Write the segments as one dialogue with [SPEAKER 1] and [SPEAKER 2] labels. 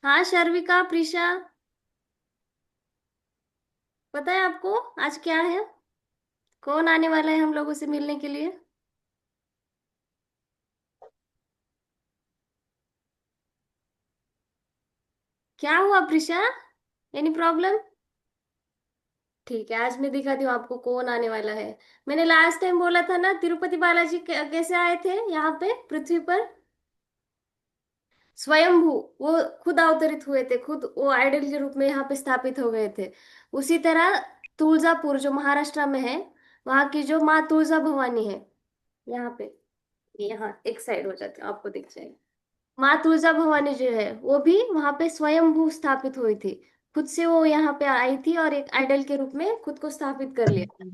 [SPEAKER 1] हाँ शर्विका प्रिशा। पता है आपको आज क्या है? कौन आने वाला है हम लोगों से मिलने के लिए? क्या हुआ प्रिशा? Any problem? ठीक है, आज मैं दिखाती हूँ आपको कौन आने वाला है। मैंने लास्ट टाइम बोला था ना, तिरुपति बालाजी कैसे आए थे यहाँ पे पृथ्वी पर? स्वयंभू। वो खुद अवतरित हुए थे, खुद वो आइडल के रूप में यहाँ पे स्थापित हो गए थे। उसी तरह तुळजापुर जो महाराष्ट्र में है, वहाँ की जो माँ तुळजा भवानी है, यहाँ पे, यहाँ एक साइड हो जाते हैं आपको दिख जाएगा। माँ तुलजा भवानी जो है वो भी वहां पे स्वयंभू स्थापित हुई थी। खुद से वो यहाँ पे आई थी और एक आइडल के रूप में खुद को स्थापित कर लिया था।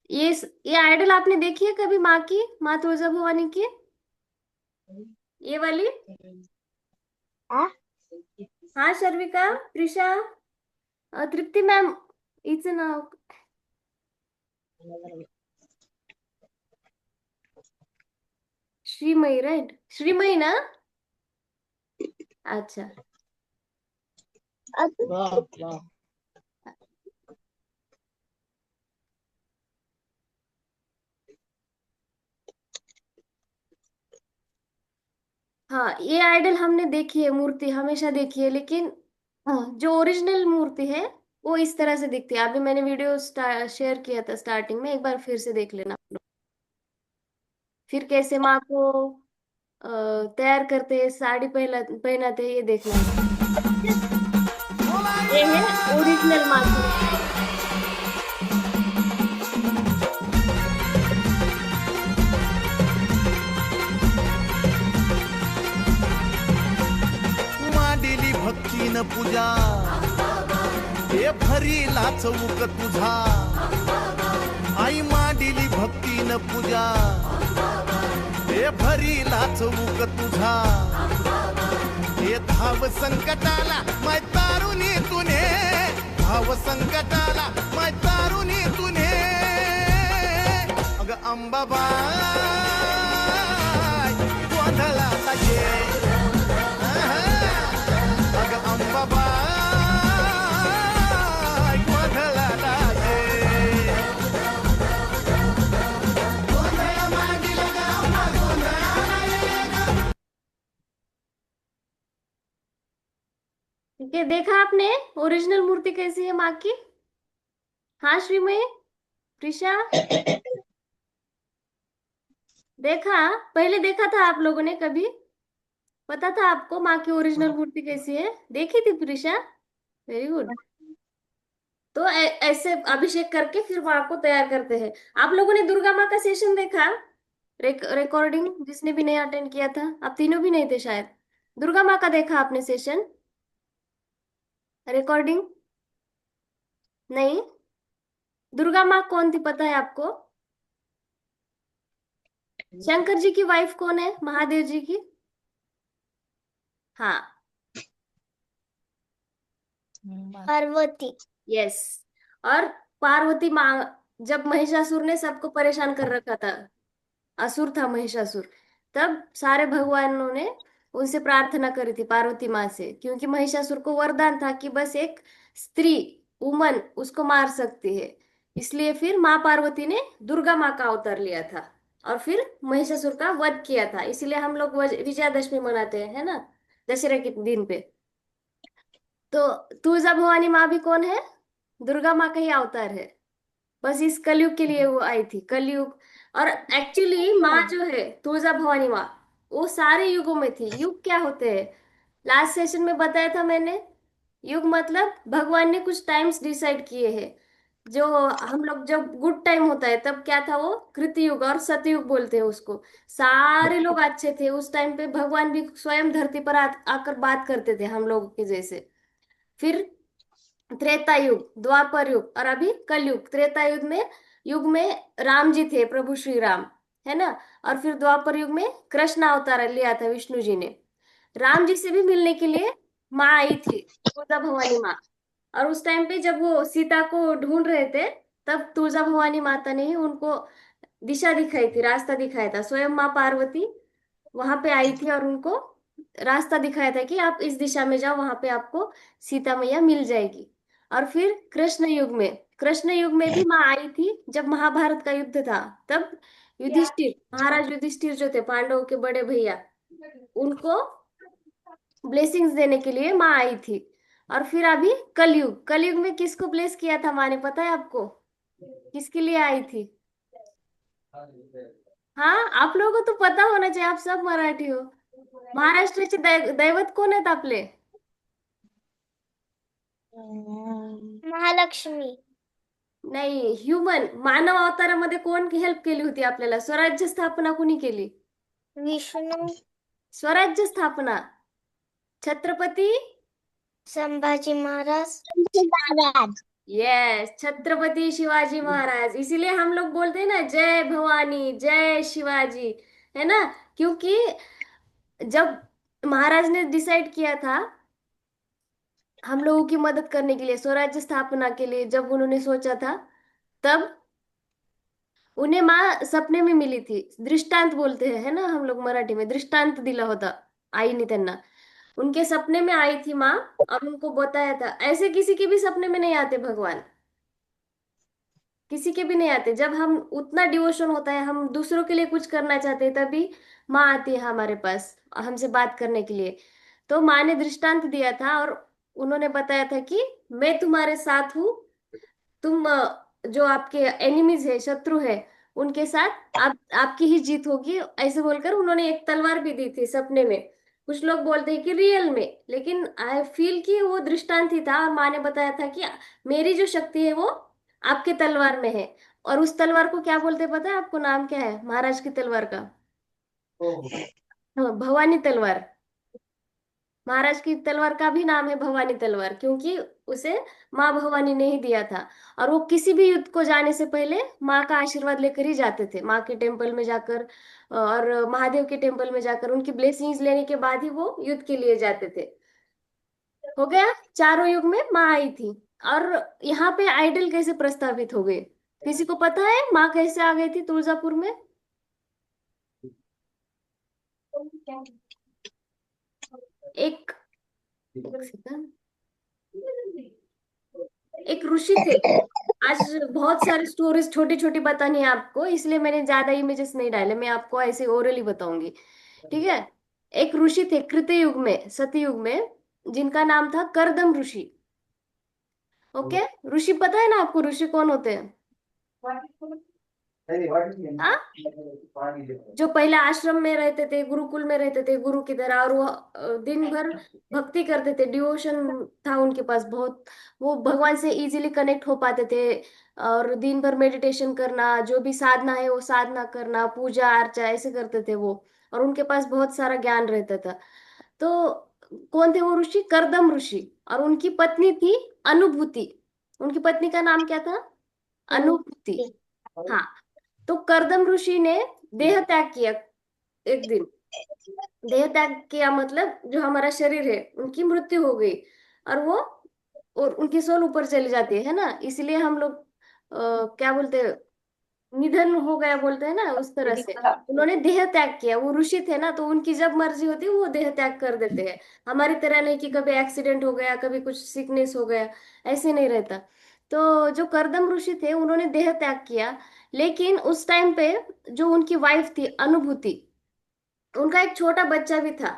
[SPEAKER 1] ये आइडल आपने देखी है कभी माँ की, माँ तुलजा भवानी की? ये वाली। हाँ शर्विका, त्रिशा, तृप्ति मैम, इचं नाव श्रीमयी, राइट? श्रीमयी ना? अच्छा। हाँ, ये आइडल हमने देखी है, मूर्ति हमेशा देखी है, लेकिन हाँ, जो ओरिजिनल मूर्ति है वो इस तरह से दिखती है। अभी मैंने वीडियो शेयर किया था स्टार्टिंग में, एक बार फिर से देख लेना आप लोग। फिर कैसे माँ को अ, तैयार करते हैं, साड़ी पहनाते हैं, ये देखना है। ये है ओरिजिनल माँ की मूर्ति।
[SPEAKER 2] मांडिली भक्तीन पूजा हे भरीला चौक तुझा आई मांडिली भक्तीन पूजा हे भरीला चौक तुझा हे धाव संकटाला माय तारुणी तुने धाव संकटाला माय तारुणी तुने अग अंबाबाई गोंधळाला ये अग अंबाबाई गोंधळाला ये गोंधळ मांडीला ग अंबा गोंधळाला ये
[SPEAKER 1] ठीक है, देखा आपने ओरिजिनल मूर्ति कैसी है माँ की? हाँ श्रीमयी, प्रिशा, देखा? पहले देखा था आप लोगों ने कभी? पता था आपको माँ की ओरिजिनल मूर्ति कैसी है? देखी थी प्रिशा? Very good. तो ऐसे अभिषेक करके फिर माँ को तैयार करते हैं। आप लोगों ने दुर्गा माँ का सेशन देखा? रिकॉर्डिंग, जिसने भी नहीं अटेंड किया था, आप तीनों भी नहीं थे शायद। दुर्गा माँ का देखा आपने सेशन, रिकॉर्डिंग? नहीं? दुर्गा माँ कौन थी पता है आपको? शंकर जी की वाइफ कौन है, महादेव जी की? हाँ,
[SPEAKER 3] पार्वती।
[SPEAKER 1] यस। और पार्वती माँ, जब महिषासुर ने सबको परेशान कर रखा था, असुर था महिषासुर, तब सारे भगवानों ने उनसे प्रार्थना करी थी पार्वती माँ से, क्योंकि महिषासुर को वरदान था कि बस एक स्त्री, वुमन उसको मार सकती है। इसलिए फिर माँ पार्वती ने दुर्गा माँ का अवतार लिया था और फिर महिषासुर का वध किया था। इसीलिए हम लोग विजयादशमी मनाते हैं, है ना, दशहरा के दिन पे। तो तुळजा भवानी माँ भी कौन है? दुर्गा माँ का ही अवतार है। बस इस कलयुग के लिए वो आई थी, कलयुग। और एक्चुअली माँ जो है तुळजा भवानी माँ, वो सारे युगों में थी। युग क्या होते हैं, लास्ट सेशन में बताया था मैंने। युग मतलब भगवान ने कुछ टाइम्स डिसाइड किए हैं। जो हम लोग जब गुड टाइम होता है तब क्या था, वो कृतयुग और सतयुग बोलते हैं उसको। सारे लोग अच्छे थे उस टाइम पे, भगवान भी स्वयं धरती पर आकर बात करते थे हम लोगों के जैसे। फिर त्रेता युग, द्वापर युग और अभी कलयुग। त्रेता युग में राम जी थे, प्रभु श्री राम, है ना। और फिर द्वापर युग में कृष्ण अवतार लिया था विष्णु जी ने। राम जी से भी मिलने के लिए माँ आई थी, तुलजा भवानी माँ। और उस टाइम पे जब वो सीता को ढूंढ रहे थे, तब तुलजा भवानी माता ने ही उनको दिशा दिखाई थी, रास्ता दिखाया था, स्वयं माँ पार्वती वहां पे आई थी और उनको रास्ता दिखाया था कि आप इस दिशा में जाओ, वहां पे आपको सीता मैया मिल जाएगी। और फिर कृष्ण युग में भी माँ आई थी जब महाभारत का युद्ध था। तब युधिष्ठिर, महाराज युधिष्ठिर जो थे पांडवों के बड़े भैया, उनको ब्लेसिंग्स देने के लिए माँ आई थी। और फिर अभी कलयुग, कलयुग में किसको ब्लेस किया था माँ ने, पता है आपको? किसके लिए आई थी? हाँ, आप लोगों को तो पता होना चाहिए, आप सब मराठी हो। महाराष्ट्राचे दैवत कोण आहेत आपले?
[SPEAKER 3] महालक्ष्मी.
[SPEAKER 1] नाही, ह्युमन मानव अवतारामध्ये कोण हेल्प केली होती आपल्याला? स्वराज्य स्थापना कुणी केली?
[SPEAKER 3] विष्णू.
[SPEAKER 1] स्वराज्य स्थापना छत्रपती,
[SPEAKER 3] संभाजी महाराज. महाराज.
[SPEAKER 1] यस, छत्रपति शिवाजी महाराज। इसीलिए हम लोग बोलते हैं ना, जय भवानी जय शिवाजी, है ना? क्योंकि जब महाराज ने डिसाइड किया था हम लोगों की मदद करने के लिए, स्वराज्य स्थापना के लिए, जब उन्होंने सोचा था, तब उन्हें माँ सपने में मिली थी। दृष्टांत बोलते हैं, है ना, हम लोग मराठी में दृष्टांत दिला होता आईने त्यांना। उनके सपने में आई थी माँ और उनको बताया था। ऐसे किसी के भी सपने में नहीं आते भगवान, किसी के भी नहीं आते। जब हम उतना डिवोशन होता है, हम दूसरों के लिए कुछ करना चाहते हैं, तभी माँ आती है हमारे पास हमसे बात करने के लिए। तो माँ ने दृष्टांत दिया था और उन्होंने बताया था कि मैं तुम्हारे साथ हूँ, तुम जो आपके एनिमीज है, शत्रु है, उनके साथ आपकी ही जीत होगी, ऐसे बोलकर उन्होंने एक तलवार भी दी थी सपने में। कुछ लोग बोलते हैं कि रियल में, लेकिन आई फील कि वो दृष्टांत ही था और माँ ने बताया था कि मेरी जो शक्ति है वो आपके तलवार में है। और उस तलवार को क्या बोलते हैं पता है आपको? नाम क्या है महाराज की तलवार का? हाँ, भवानी तलवार। महाराज की तलवार का भी नाम है भवानी तलवार, क्योंकि उसे माँ भवानी ने ही दिया था। और वो किसी भी युद्ध को जाने से पहले माँ का आशीर्वाद लेकर ही जाते थे, माँ के टेम्पल में जाकर और महादेव के टेम्पल में जाकर उनकी ब्लेसिंग्स लेने के बाद ही वो युद्ध के लिए जाते थे। हो गया, चारों युग में माँ आई थी। और यहाँ पे आइडल कैसे प्रस्तावित हो गए, किसी को पता है माँ कैसे आ गई थी तुळजापुर में? एक एक सेकंड, एक ऋषि थे। आज बहुत सारी स्टोरीज छोटी छोटी बतानी है आपको, इसलिए मैंने ज्यादा इमेजेस नहीं डाले, मैं आपको ऐसे ओरली बताऊंगी, ठीक है? एक ऋषि थे कृत युग में, सतयुग में, जिनका नाम था करदम ऋषि। ओके, ऋषि पता है ना आपको ऋषि कौन होते हैं? हाँ, जो पहले आश्रम में रहते थे, गुरुकुल में रहते थे गुरु की तरह, और वो दिन भर भक्ति करते थे, डिवोशन था उनके पास बहुत। वो भगवान से इजीली कनेक्ट हो पाते थे। और दिन भर मेडिटेशन करना, जो भी साधना है वो साधना करना, पूजा अर्चा ऐसे करते थे वो। और उनके पास बहुत सारा ज्ञान रहता था। तो कौन थे वो ऋषि? करदम ऋषि। और उनकी पत्नी थी अनुभूति। उनकी पत्नी का नाम क्या था? अनुभूति। हाँ। तो करदम ऋषि ने देह त्याग किया एक दिन। देह त्याग किया मतलब जो हमारा शरीर है, उनकी मृत्यु हो गई। और वो, और उनकी सोल ऊपर चली जाती है ना, इसलिए हम लोग क्या बोलते हैं, निधन हो गया बोलते हैं ना, उस तरह से उन्होंने देह त्याग किया। वो ऋषि थे ना, तो उनकी जब मर्जी होती है वो देह त्याग कर देते हैं। हमारी तरह नहीं कि कभी एक्सीडेंट हो गया, कभी कुछ सिकनेस हो गया, ऐसे नहीं रहता। तो जो करदम ऋषि थे उन्होंने देह त्याग किया। लेकिन उस टाइम पे जो उनकी वाइफ थी अनुभूति, उनका एक छोटा बच्चा भी था।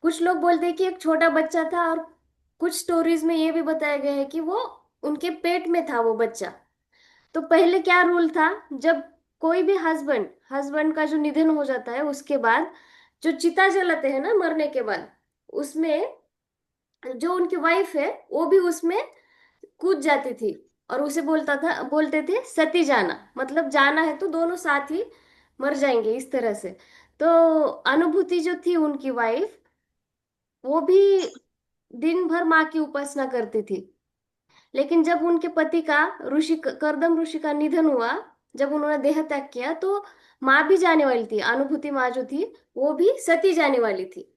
[SPEAKER 1] कुछ लोग बोलते हैं कि एक छोटा बच्चा था, और कुछ स्टोरीज में ये भी बताया गया है कि वो उनके पेट में था वो बच्चा। तो पहले क्या रूल था, जब कोई भी हस्बैंड हस्बैंड का जो निधन हो जाता है, उसके बाद जो चिता जलाते हैं ना मरने के बाद, उसमें जो उनकी वाइफ है वो भी उसमें कूद जाती थी। और उसे बोलते थे सती जाना, मतलब जाना है तो दोनों साथ ही मर जाएंगे, इस तरह से। तो अनुभूति जो थी उनकी वाइफ, वो भी दिन भर माँ की उपासना करती थी। लेकिन जब उनके पति का, करदम ऋषि का निधन हुआ, जब उन्होंने देह त्याग किया, तो माँ भी जाने वाली थी, अनुभूति माँ जो थी वो भी सती जाने वाली थी।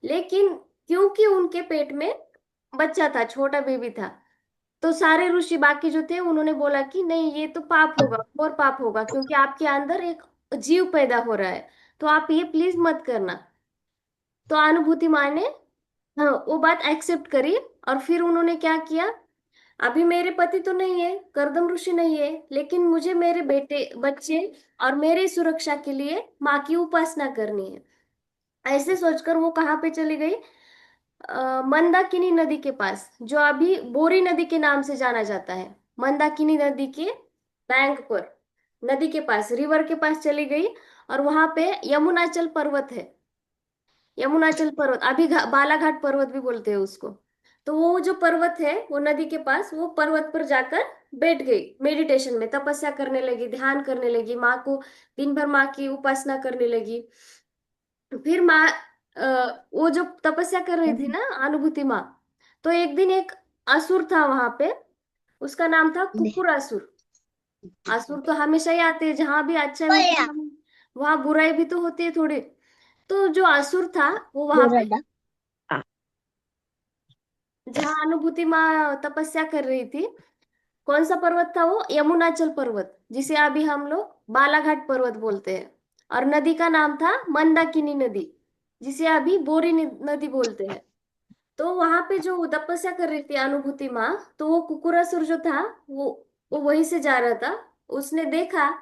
[SPEAKER 1] लेकिन क्योंकि उनके पेट में बच्चा था, छोटा बेबी था, तो सारे ऋषि बाकी जो थे उन्होंने बोला कि नहीं, ये तो पाप होगा और पाप होगा, क्योंकि आपके अंदर एक जीव पैदा हो रहा है। तो आप ये प्लीज मत करना। तो अनुभूति माँ ने, हाँ, वो बात एक्सेप्ट करी। और फिर उन्होंने क्या किया, अभी मेरे पति तो नहीं है, करदम ऋषि नहीं है, लेकिन मुझे मेरे बेटे बच्चे और मेरी सुरक्षा के लिए माँ की उपासना करनी है। ऐसे सोचकर वो कहाँ पे चली गई, मंदाकिनी नदी के पास, जो अभी बोरी नदी के नाम से जाना जाता है। मंदाकिनी नदी के बैंक पर, नदी के पास, रिवर के पास चली गई। और वहां पे यमुनाचल पर्वत है। यमुनाचल पर्वत, अभी बालाघाट पर्वत भी बोलते हैं उसको। तो वो जो पर्वत है, वो नदी के पास, वो पर्वत पर जाकर बैठ गई, मेडिटेशन में तपस्या करने लगी, ध्यान करने लगी, माँ को दिन भर माँ की उपासना करने लगी। फिर माँ, वो जो तपस्या कर रही थी ना अनुभूति माँ, तो एक दिन एक असुर था वहां पे। उसका नाम था कुकुरासुर। असुर तो हमेशा ही आते हैं, जहां भी अच्छाई होती है वहां बुराई भी तो होती है थोड़ी। तो जो असुर था वो वहां पे, जहाँ अनुभूति माँ तपस्या कर रही थी, कौन सा पर्वत था वो, यमुनाचल पर्वत, जिसे अभी हम लोग बालाघाट पर्वत बोलते हैं। और नदी का नाम था मंदाकिनी नदी, जिसे अभी बोरी नदी बोलते हैं। तो वहां पे जो वो तपस्या कर रही थी अनुभूति माँ, तो वो कुकुरासुर जो था, वो वहीं से जा रहा था। उसने देखा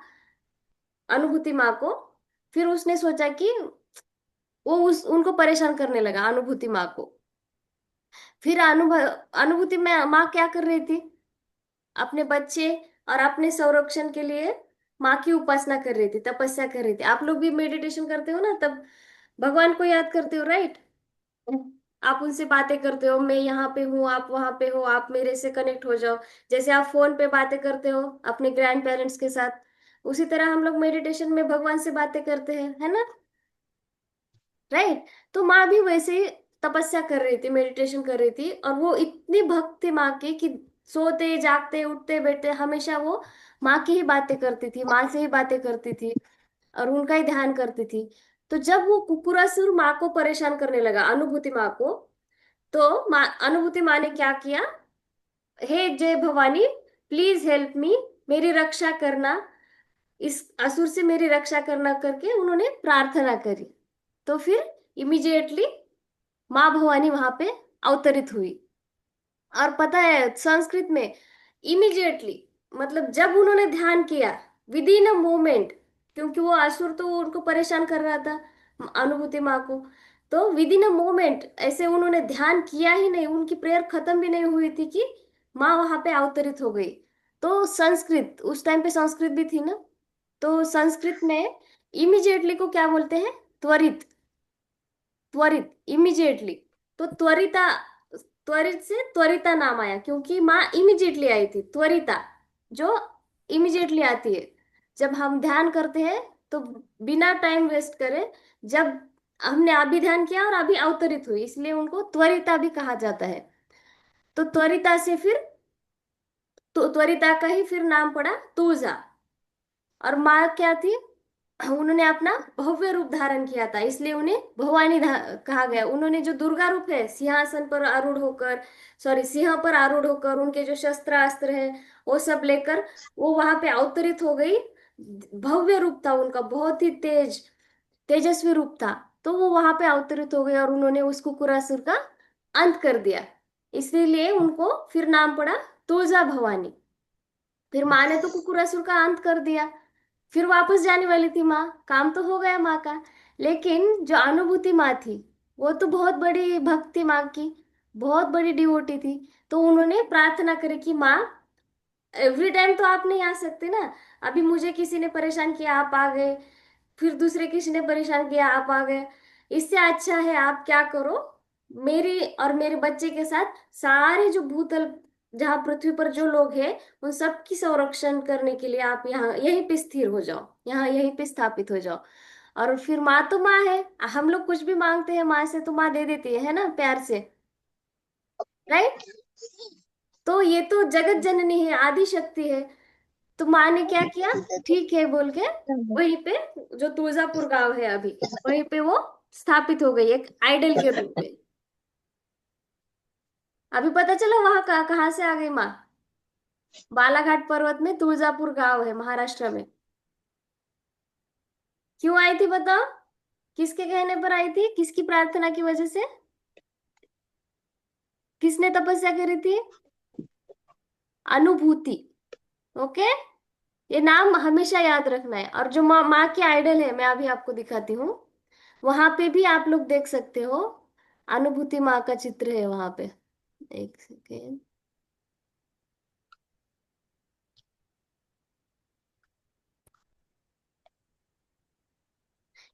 [SPEAKER 1] अनुभूति माँ को। फिर उसने सोचा कि वो उस उनको परेशान करने लगा, अनुभूति माँ को। फिर अनुभूति में माँ क्या कर रही थी, अपने बच्चे और अपने संरक्षण के लिए माँ की उपासना कर रही थी, तपस्या कर रही थी। आप लोग भी मेडिटेशन करते हो ना, तब भगवान को याद करते हो, राइट? आप उनसे बातें करते हो, मैं यहाँ पे हूँ, आप वहां पे हो, आप मेरे से कनेक्ट हो जाओ। जैसे आप फोन पे बातें करते हो अपने ग्रैंड पेरेंट्स के साथ, उसी तरह हम लोग मेडिटेशन में भगवान से बातें करते हैं, है ना? राइट। तो माँ भी वैसे ही तपस्या कर रही थी, मेडिटेशन कर रही थी। और वो इतनी भक्त थी माँ की कि सोते जागते उठते बैठते हमेशा वो माँ की ही बातें करती थी, माँ से ही बातें करती थी, और उनका ही ध्यान करती थी। तो जब वो कुकुरासुर माँ को परेशान करने लगा, अनुभूति माँ को, तो माँ, अनुभूति माँ ने क्या किया, हे जय भवानी, प्लीज हेल्प मी, मेरी रक्षा करना, इस असुर से मेरी रक्षा करना करके उन्होंने प्रार्थना करी। तो फिर इमिजिएटली माँ भवानी वहां पे अवतरित हुई। और पता है संस्कृत में इमिजिएटली, मतलब जब उन्होंने ध्यान किया, विद इन अ मोमेंट, क्योंकि वो असुर तो उनको परेशान कर रहा था, अनुभूति माँ को। तो विद इन अ मोमेंट ऐसे उन्होंने ध्यान किया ही नहीं, उनकी प्रेयर खत्म भी नहीं हुई थी कि माँ वहां पे अवतरित हो गई। तो संस्कृत, उस टाइम पे संस्कृत भी थी ना, तो संस्कृत में इमिजिएटली को क्या बोलते हैं, त्वरित। त्वरित, इमिजिएटली। तो त्वरिता, त्वरित से त्वरिता नाम आया, क्योंकि माँ इमिजिएटली आई थी। त्वरिता जो इमिजिएटली आती है, जब हम ध्यान करते हैं तो बिना टाइम वेस्ट करे, जब हमने अभी ध्यान किया और अभी अवतरित हुई, इसलिए उनको त्वरिता भी कहा जाता है। तो त्वरिता से फिर, तो त्वरिता का ही फिर नाम पड़ा तुळजा। और माँ क्या थी, उन्होंने अपना भव्य रूप धारण किया था, इसलिए उन्हें भवानी कहा गया। उन्होंने जो दुर्गा रूप है, सिंहासन पर आरूढ़ होकर, सॉरी, सिंह पर आरूढ़ होकर, उनके जो शस्त्र अस्त्र है वो सब लेकर वो वहां पे अवतरित हो गई। भव्य रूप था उनका, बहुत ही तेजस्वी रूप था। तो वो वहां पे अवतरित हो गए और उन्होंने उस कुकुरासुर का अंत कर दिया। इसीलिए उनको फिर नाम पड़ा तुळजा भवानी। फिर माँ ने तो कुकुरासुर का अंत कर दिया। फिर वापस जाने वाली थी माँ, काम तो हो गया माँ का। लेकिन जो अनुभूति माँ थी, वो तो बहुत बड़ी भक्त थी माँ की, बहुत बड़ी डिवोटी थी। तो उन्होंने प्रार्थना करी कि माँ, एवरी टाइम तो आप नहीं आ सकते ना, अभी मुझे किसी ने परेशान किया आप आ गए, फिर दूसरे किसी ने परेशान किया आप आ गए। इससे अच्छा है आप क्या करो, मेरी और मेरे बच्चे के साथ सारे जो भूतल, जहाँ पृथ्वी पर जो लोग हैं, उन सबकी संरक्षण करने के लिए आप यहाँ यहीं पे स्थिर हो जाओ, यहाँ यहीं पे स्थापित हो जाओ। और फिर माँ तो माँ है, हम लोग कुछ भी मांगते हैं माँ से तो माँ दे देती है ना, प्यार से, राइट? तो ये तो जगत जननी है, आदि शक्ति है। तो माँ ने क्या किया, ठीक है बोल के वहीं पे, जो तुळजापुर गांव है अभी, वहीं पे वो स्थापित हो गई एक आइडल के रूप में। अभी पता चला वहां कहाँ से आ गई माँ। बालाघाट पर्वत में तुळजापुर गांव है महाराष्ट्र में। क्यों आई थी बताओ? किसके कहने पर आई थी, किसकी प्रार्थना की वजह से, किसने तपस्या करी थी? अनुभूति। ओके। ये नाम हमेशा याद रखना है। और जो माँ की आइडल है, मैं अभी आपको दिखाती हूँ, वहां पे भी आप लोग देख सकते हो, अनुभूति माँ का चित्र है वहां पे। एक सेकेंड।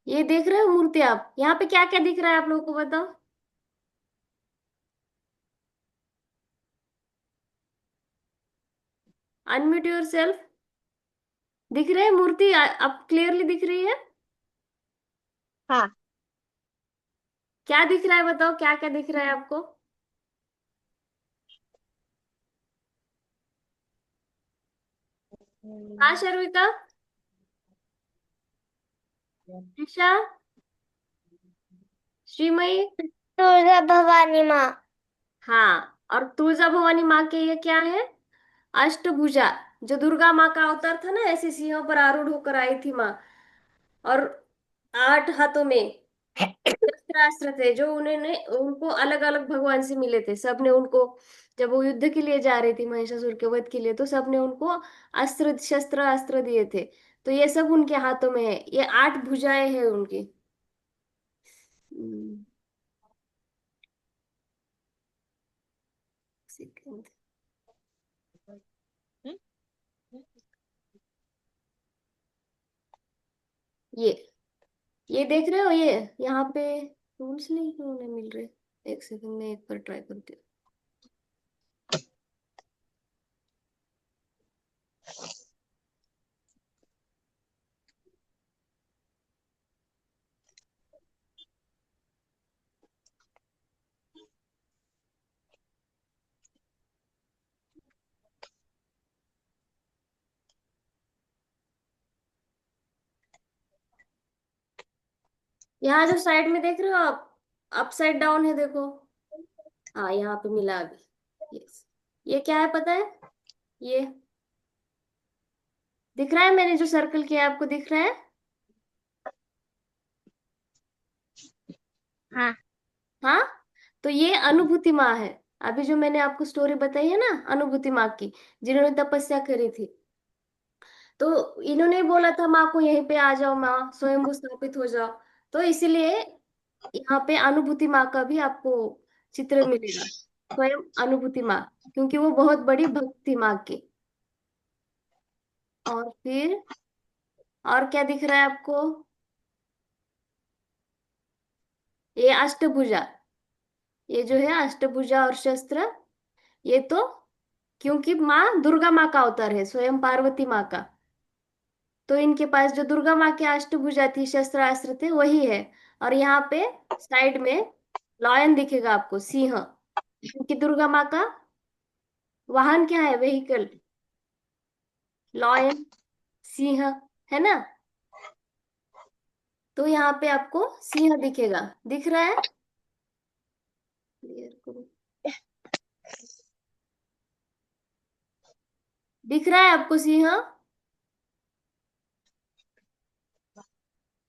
[SPEAKER 1] ये देख रहे हो मूर्ति आप? यहाँ पे क्या क्या दिख रहा है आप लोगों को, बताओ। Unmute your self. दिख रहे है मूर्ति? अब क्लियरली दिख रही है?
[SPEAKER 3] हाँ।
[SPEAKER 1] क्या दिख रहा है बताओ, क्या क्या दिख रहा है आपको? हाँ शर्विका, ईशा, श्रीमयी।
[SPEAKER 3] दुर्गा भवानी माँ।
[SPEAKER 1] हाँ, और तुळजा भवानी माँ के ये क्या है? अष्टभुजा। जो दुर्गा माँ का अवतार था ना, ऐसे सिंह पर आरूढ़ होकर आई थी माँ। और 8 हाथों में शस्त्रास्त्र थे, जो उन्होंने उनको अलग अलग भगवान से मिले थे। सबने उनको, जब वो युद्ध के लिए जा रही थी महिषासुर के वध के लिए, तो सबने उनको अस्त्र शस्त्र अस्त्र दिए थे। तो ये सब उनके हाथों में है, ये 8 भुजाएं हैं उनकी। हम्म, सेकंड। ये ये देख रहे हो ये? यहाँ पे रूल्स नहीं क्यों नहीं मिल रहे? एक सेकंड में एक बार ट्राई करती हूँ। यहाँ जो साइड में देख रहे हो आप, अपसाइड डाउन है देखो। हाँ, यहाँ पे मिला अभी। यस। ये क्या है पता है? ये दिख रहा है, मैंने जो सर्कल किया है आपको दिख रहा है?
[SPEAKER 3] हाँ।
[SPEAKER 1] हाँ। तो ये अनुभूति माँ है। अभी जो मैंने आपको स्टोरी बताई है ना अनुभूति माँ की, जिन्होंने तपस्या करी थी, तो इन्होंने बोला था माँ को यहीं पे आ जाओ, माँ स्वयं स्थापित हो जाओ। तो इसीलिए यहाँ पे अनुभूति माँ का भी आपको चित्र मिलेगा, स्वयं अनुभूति माँ, क्योंकि वो बहुत बड़ी भक्त थी माँ की। और फिर और क्या दिख रहा है आपको? ये अष्टभुजा। ये जो है अष्टभुजा और शस्त्र, ये तो क्योंकि माँ दुर्गा माँ का अवतार है, स्वयं पार्वती माँ का। तो इनके पास जो दुर्गा माँ की अष्टभुजा थी, शस्त्र अस्त्र थे, वही है। और यहाँ पे साइड में लॉयन दिखेगा आपको, सिंह, क्योंकि दुर्गा माँ का वाहन क्या है, व्हीकल, लॉयन, सिंह, है ना? तो यहाँ पे आपको सिंह दिखेगा, दिख रहा है? क्लियर करो। दिख रहा है आपको सिंह?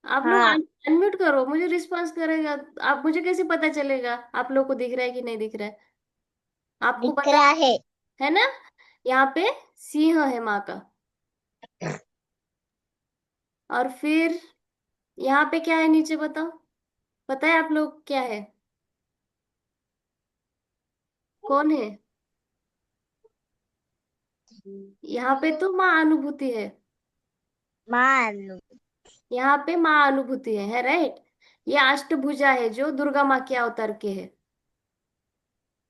[SPEAKER 1] आप लोग
[SPEAKER 3] हाँ।
[SPEAKER 1] अनम्यूट करो, मुझे रिस्पॉन्स करेगा। आप मुझे कैसे पता चलेगा आप लोग को दिख रहा है कि नहीं दिख रहा है? आपको
[SPEAKER 3] दिख
[SPEAKER 1] पता
[SPEAKER 3] रहा है।
[SPEAKER 1] है ना? यहाँ पे सिंह है माँ का। और फिर यहाँ पे क्या है नीचे, बताओ। पता है आप लोग क्या है? कौन है? यहाँ पे तो माँ अनुभूति है।
[SPEAKER 3] मालूम।
[SPEAKER 1] यहाँ पे माँ अनुभूति है राइट? ये अष्टभुजा है जो दुर्गा माँ के अवतार के है,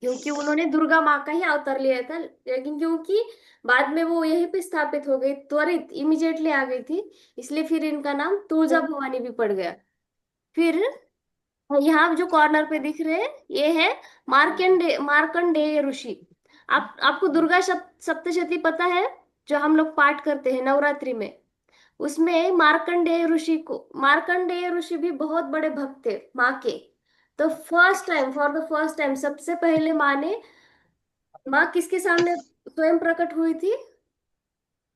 [SPEAKER 1] क्योंकि उन्होंने दुर्गा माँ का ही अवतार लिया था। लेकिन क्योंकि बाद में वो यहीं पे स्थापित हो गई, त्वरित इमिजिएटली आ गई थी, इसलिए फिर इनका नाम तुळजा भवानी भी पड़ गया। फिर यहाँ जो कॉर्नर पे दिख रहे हैं, ये है मार्कंडेय ऋषि। आप आपको दुर्गा सप्तशती पता है, जो हम लोग पाठ करते हैं नवरात्रि में? उसमें मार्कंडेय ऋषि भी बहुत बड़े भक्त थे माँ के। तो first time, for the first time, सबसे पहले माँ किसके सामने स्वयं प्रकट हुई थी?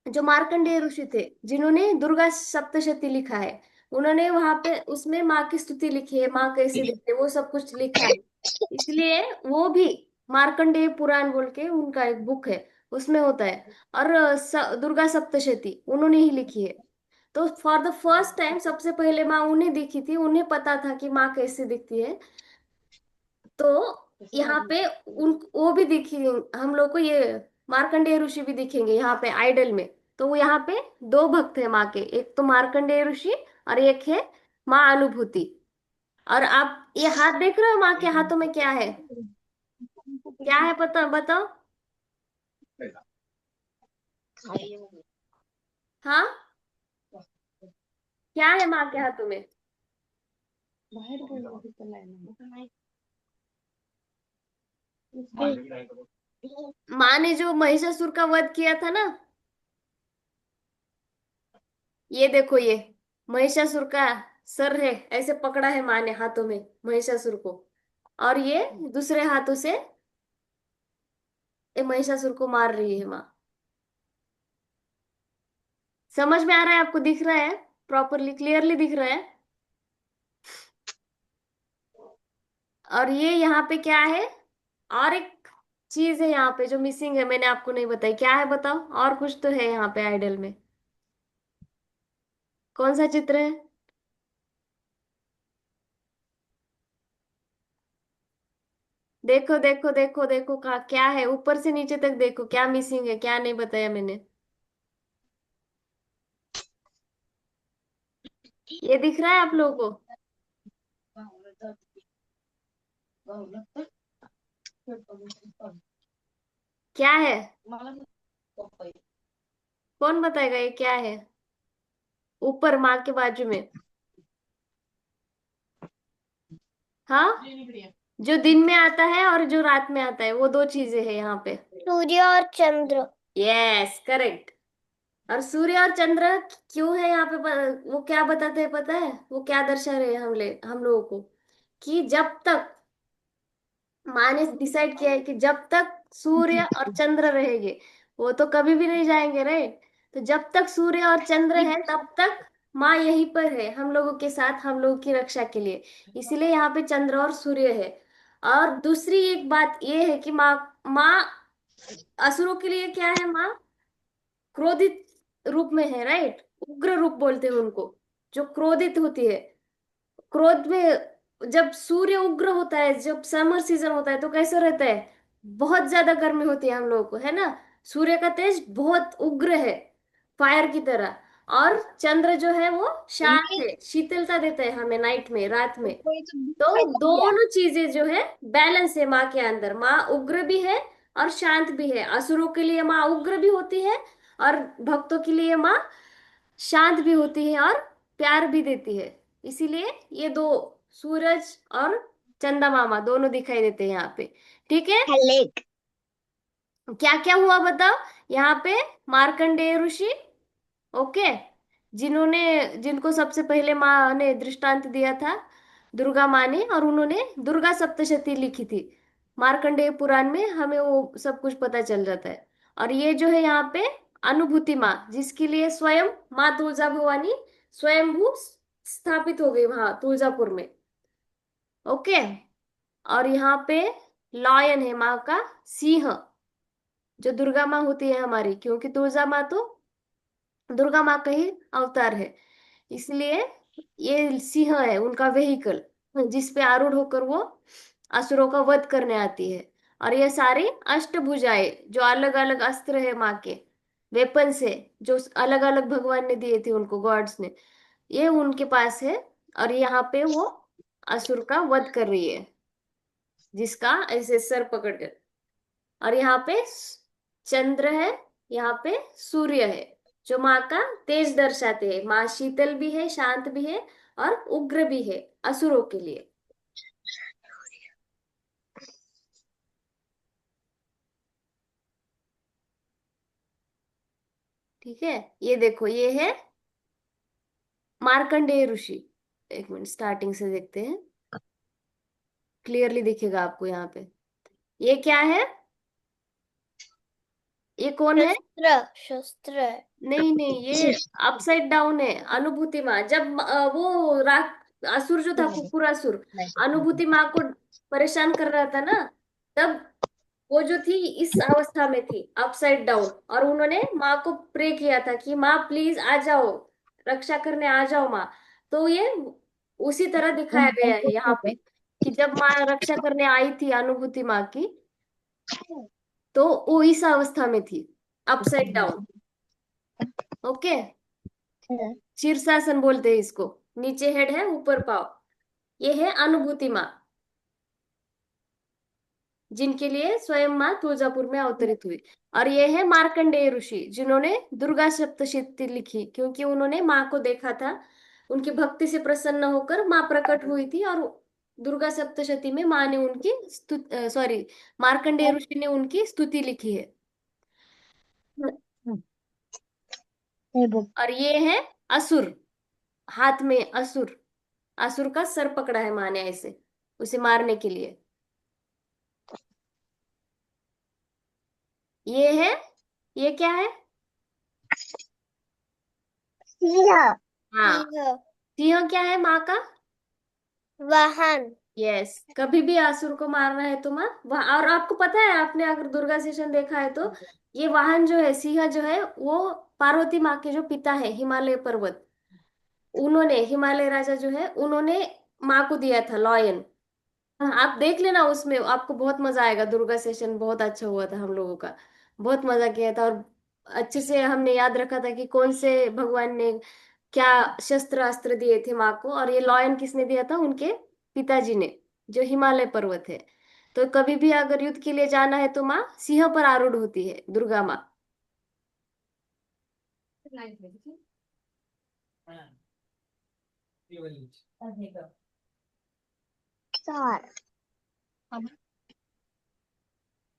[SPEAKER 1] जो मार्कंडेय ऋषि थे, जिन्होंने दुर्गा सप्तशती लिखा है, उन्होंने वहां पे उसमें माँ की स्तुति लिखी है, माँ कैसी दिखती है वो सब कुछ लिखा है। इसलिए वो भी मार्कंडेय पुराण बोल के उनका एक बुक है, उसमें होता है। और दुर्गा सप्तशती उन्होंने ही लिखी है। तो फॉर द फर्स्ट टाइम सबसे पहले माँ उन्हें दिखी थी, उन्हें पता था कि माँ कैसी दिखती है। तो यहाँ पे उन वो भी दिखी, हम लोग को ये मार्कंडेय ऋषि भी दिखेंगे यहाँ पे आइडल में। तो वो यहाँ पे दो भक्त है माँ के, एक तो मार्कंडेय ऋषि और एक है माँ अनुभूति। और आप ये हाथ देख रहे हो, माँ के हाथों में क्या है? क्या है पता बताओ। हाँ, क्या है माँ के हाथों में? माँ ने जो महिषासुर का वध किया था ना, ये देखो ये महिषासुर का सर है, ऐसे पकड़ा है माँ ने हाथों में महिषासुर को। और ये दूसरे हाथों से ये महिषासुर को मार रही है माँ। समझ में आ रहा है आपको? दिख रहा है? प्रॉपरली क्लियरली दिख रहा है? और ये यहाँ पे क्या है? और एक चीज है यहाँ पे जो मिसिंग है, मैंने आपको नहीं बताई, क्या है बताओ? और कुछ तो है यहाँ पे आइडल में। कौन सा चित्र है? देखो देखो देखो देखो, का क्या है? ऊपर से नीचे तक देखो, क्या मिसिंग है, क्या नहीं बताया मैंने। ये दिख रहा है आप लोगों को? क्या है? कौन बताएगा ये क्या है? ऊपर माँ के बाजू में। हाँ, जो दिन में आता है और जो रात में आता है, वो दो चीजें हैं यहाँ पे।
[SPEAKER 3] सूर्य और चंद्र।
[SPEAKER 1] Yes, correct. और सूर्य और चंद्र क्यों है यहाँ पे? वो क्या बताते हैं पता है? वो क्या दर्शा रहे हैं हम लोगों को? कि जब तक माँ ने डिसाइड किया है कि जब तक सूर्य और चंद्र रहेंगे, वो तो कभी भी नहीं जाएंगे, राइट? तो जब तक सूर्य और चंद्र है तब तक माँ यहीं पर है हम लोगों के साथ, हम लोगों की रक्षा के लिए। इसीलिए यहाँ पे चंद्र और सूर्य है। और दूसरी एक बात ये है कि माँ माँ असुरों के लिए क्या है माँ? क्रोधित रूप में है, राइट? उग्र रूप बोलते हैं उनको, जो क्रोधित होती है। क्रोध में जब सूर्य उग्र होता है, जब समर सीजन होता है तो कैसे रहता है? बहुत ज्यादा गर्मी होती है हम लोगों को, है ना? सूर्य का तेज बहुत उग्र है, फायर की तरह। और चंद्र जो है वो शांत है, शीतलता देता है हमें नाइट में, रात में। तो दोनों चीजें जो है बैलेंस है माँ के अंदर। माँ उग्र भी है और शांत भी है। असुरों के लिए माँ उग्र भी होती है, और भक्तों के लिए माँ शांत भी होती है और प्यार भी देती है। इसीलिए ये दो, सूरज और चंदा मामा दोनों दिखाई देते हैं यहाँ पे। ठीक है?
[SPEAKER 3] लेक।
[SPEAKER 1] क्या क्या हुआ बताओ यहाँ पे? मार्कंडेय ऋषि, ओके, जिन्होंने जिनको सबसे पहले माँ ने दृष्टांत दिया था, दुर्गा माँ ने, और उन्होंने दुर्गा सप्तशती लिखी थी। मार्कंडेय पुराण में हमें वो सब कुछ पता चल जाता है। और ये जो है यहाँ पे अनुभूति माँ, जिसके लिए स्वयं माँ तुलजा भवानी स्वयंभू स्थापित हो गई वहां तुलजापुर में। ओके। और यहाँ पे लॉयन है माँ का, सिंह, जो दुर्गा माँ होती है हमारी, क्योंकि तुलजा माँ तो दुर्गा माँ का ही अवतार है। इसलिए ये सिंह है उनका वेहिकल, जिस पे आरूढ़ होकर वो असुरों का वध करने आती है। और ये सारी अष्टभुजाएं, जो अलग अलग अस्त्र है माँ के, वेपन्स है, जो अलग अलग भगवान ने दिए थे उनको, गॉड्स ने, ये उनके पास है। और यहाँ पे वो असुर का वध कर रही है, जिसका ऐसे सर पकड़ कर। और यहाँ पे चंद्र है, यहाँ पे सूर्य है, जो माँ का तेज दर्शाते हैं। माँ शीतल भी है, शांत भी है, और उग्र भी है असुरों के लिए। ठीक है? ये देखो, ये है मार्कंडेय ऋषि। एक मिनट, स्टार्टिंग से देखते हैं, क्लियरली दिखेगा आपको यहाँ पे। ये क्या है? ये कौन है?
[SPEAKER 3] शस्त्र। शस्त्र है।
[SPEAKER 1] नहीं नहीं, ये अपसाइड डाउन है। अनुभूति माँ, जब वो असुर जो था, कुकुरासुर, अनुभूति माँ को परेशान कर रहा था ना, तब वो जो थी इस अवस्था में थी, अपसाइड डाउन। और उन्होंने माँ को प्रे किया था कि माँ प्लीज आ जाओ, रक्षा करने आ जाओ माँ। तो ये उसी तरह दिखाया गया है यहाँ पे, कि जब माँ रक्षा करने आई थी अनुभूति माँ की, तो वो इस अवस्था में थी, अपसाइड डाउन। ओके। शीर्षासन बोलते हैं इसको। नीचे हेड है, ऊपर पाव। ये है अनुभूति माँ, जिनके लिए स्वयं माँ तुळजापुर में अवतरित हुई। और ये है मार्कंडेय ऋषि, जिन्होंने दुर्गा सप्तशती लिखी, क्योंकि उन्होंने माँ को देखा था। उनकी भक्ति से प्रसन्न होकर माँ प्रकट हुई थी, और दुर्गा सप्तशती में माँ ने उनकी सॉरी, मार्कंडेय ऋषि ने उनकी स्तुति लिखी है। और ये है असुर, हाथ में असुर, असुर का सर पकड़ा है माँ ने ऐसे, उसे मारने के लिए। ये है, ये क्या है?
[SPEAKER 3] सिंह।
[SPEAKER 1] हाँ,
[SPEAKER 3] सिंह।
[SPEAKER 1] सिंह क्या है माँ का?
[SPEAKER 3] वाहन।
[SPEAKER 1] यस, कभी भी असुर को मारना है तो माँ वहाँ। और आपको पता है, आपने अगर दुर्गा सेशन देखा है तो, ये वाहन जो है, सिंह जो है, वो पार्वती माँ के जो पिता है हिमालय पर्वत, उन्होंने, हिमालय राजा जो है, उन्होंने माँ को दिया था लॉयन। हाँ, आप देख लेना, उसमें आपको बहुत मजा आएगा। दुर्गा सेशन बहुत अच्छा हुआ था हम लोगों का, बहुत मजा किया था। और अच्छे से हमने याद रखा था कि कौन से भगवान ने क्या शस्त्र अस्त्र दिए थे माँ को, और ये लॉयन किसने दिया था? उनके पिताजी ने, जो हिमालय पर्वत है। तो कभी भी अगर युद्ध के लिए जाना है तो माँ सिंह पर आरूढ़ होती है, दुर्गा माँ।
[SPEAKER 3] चार।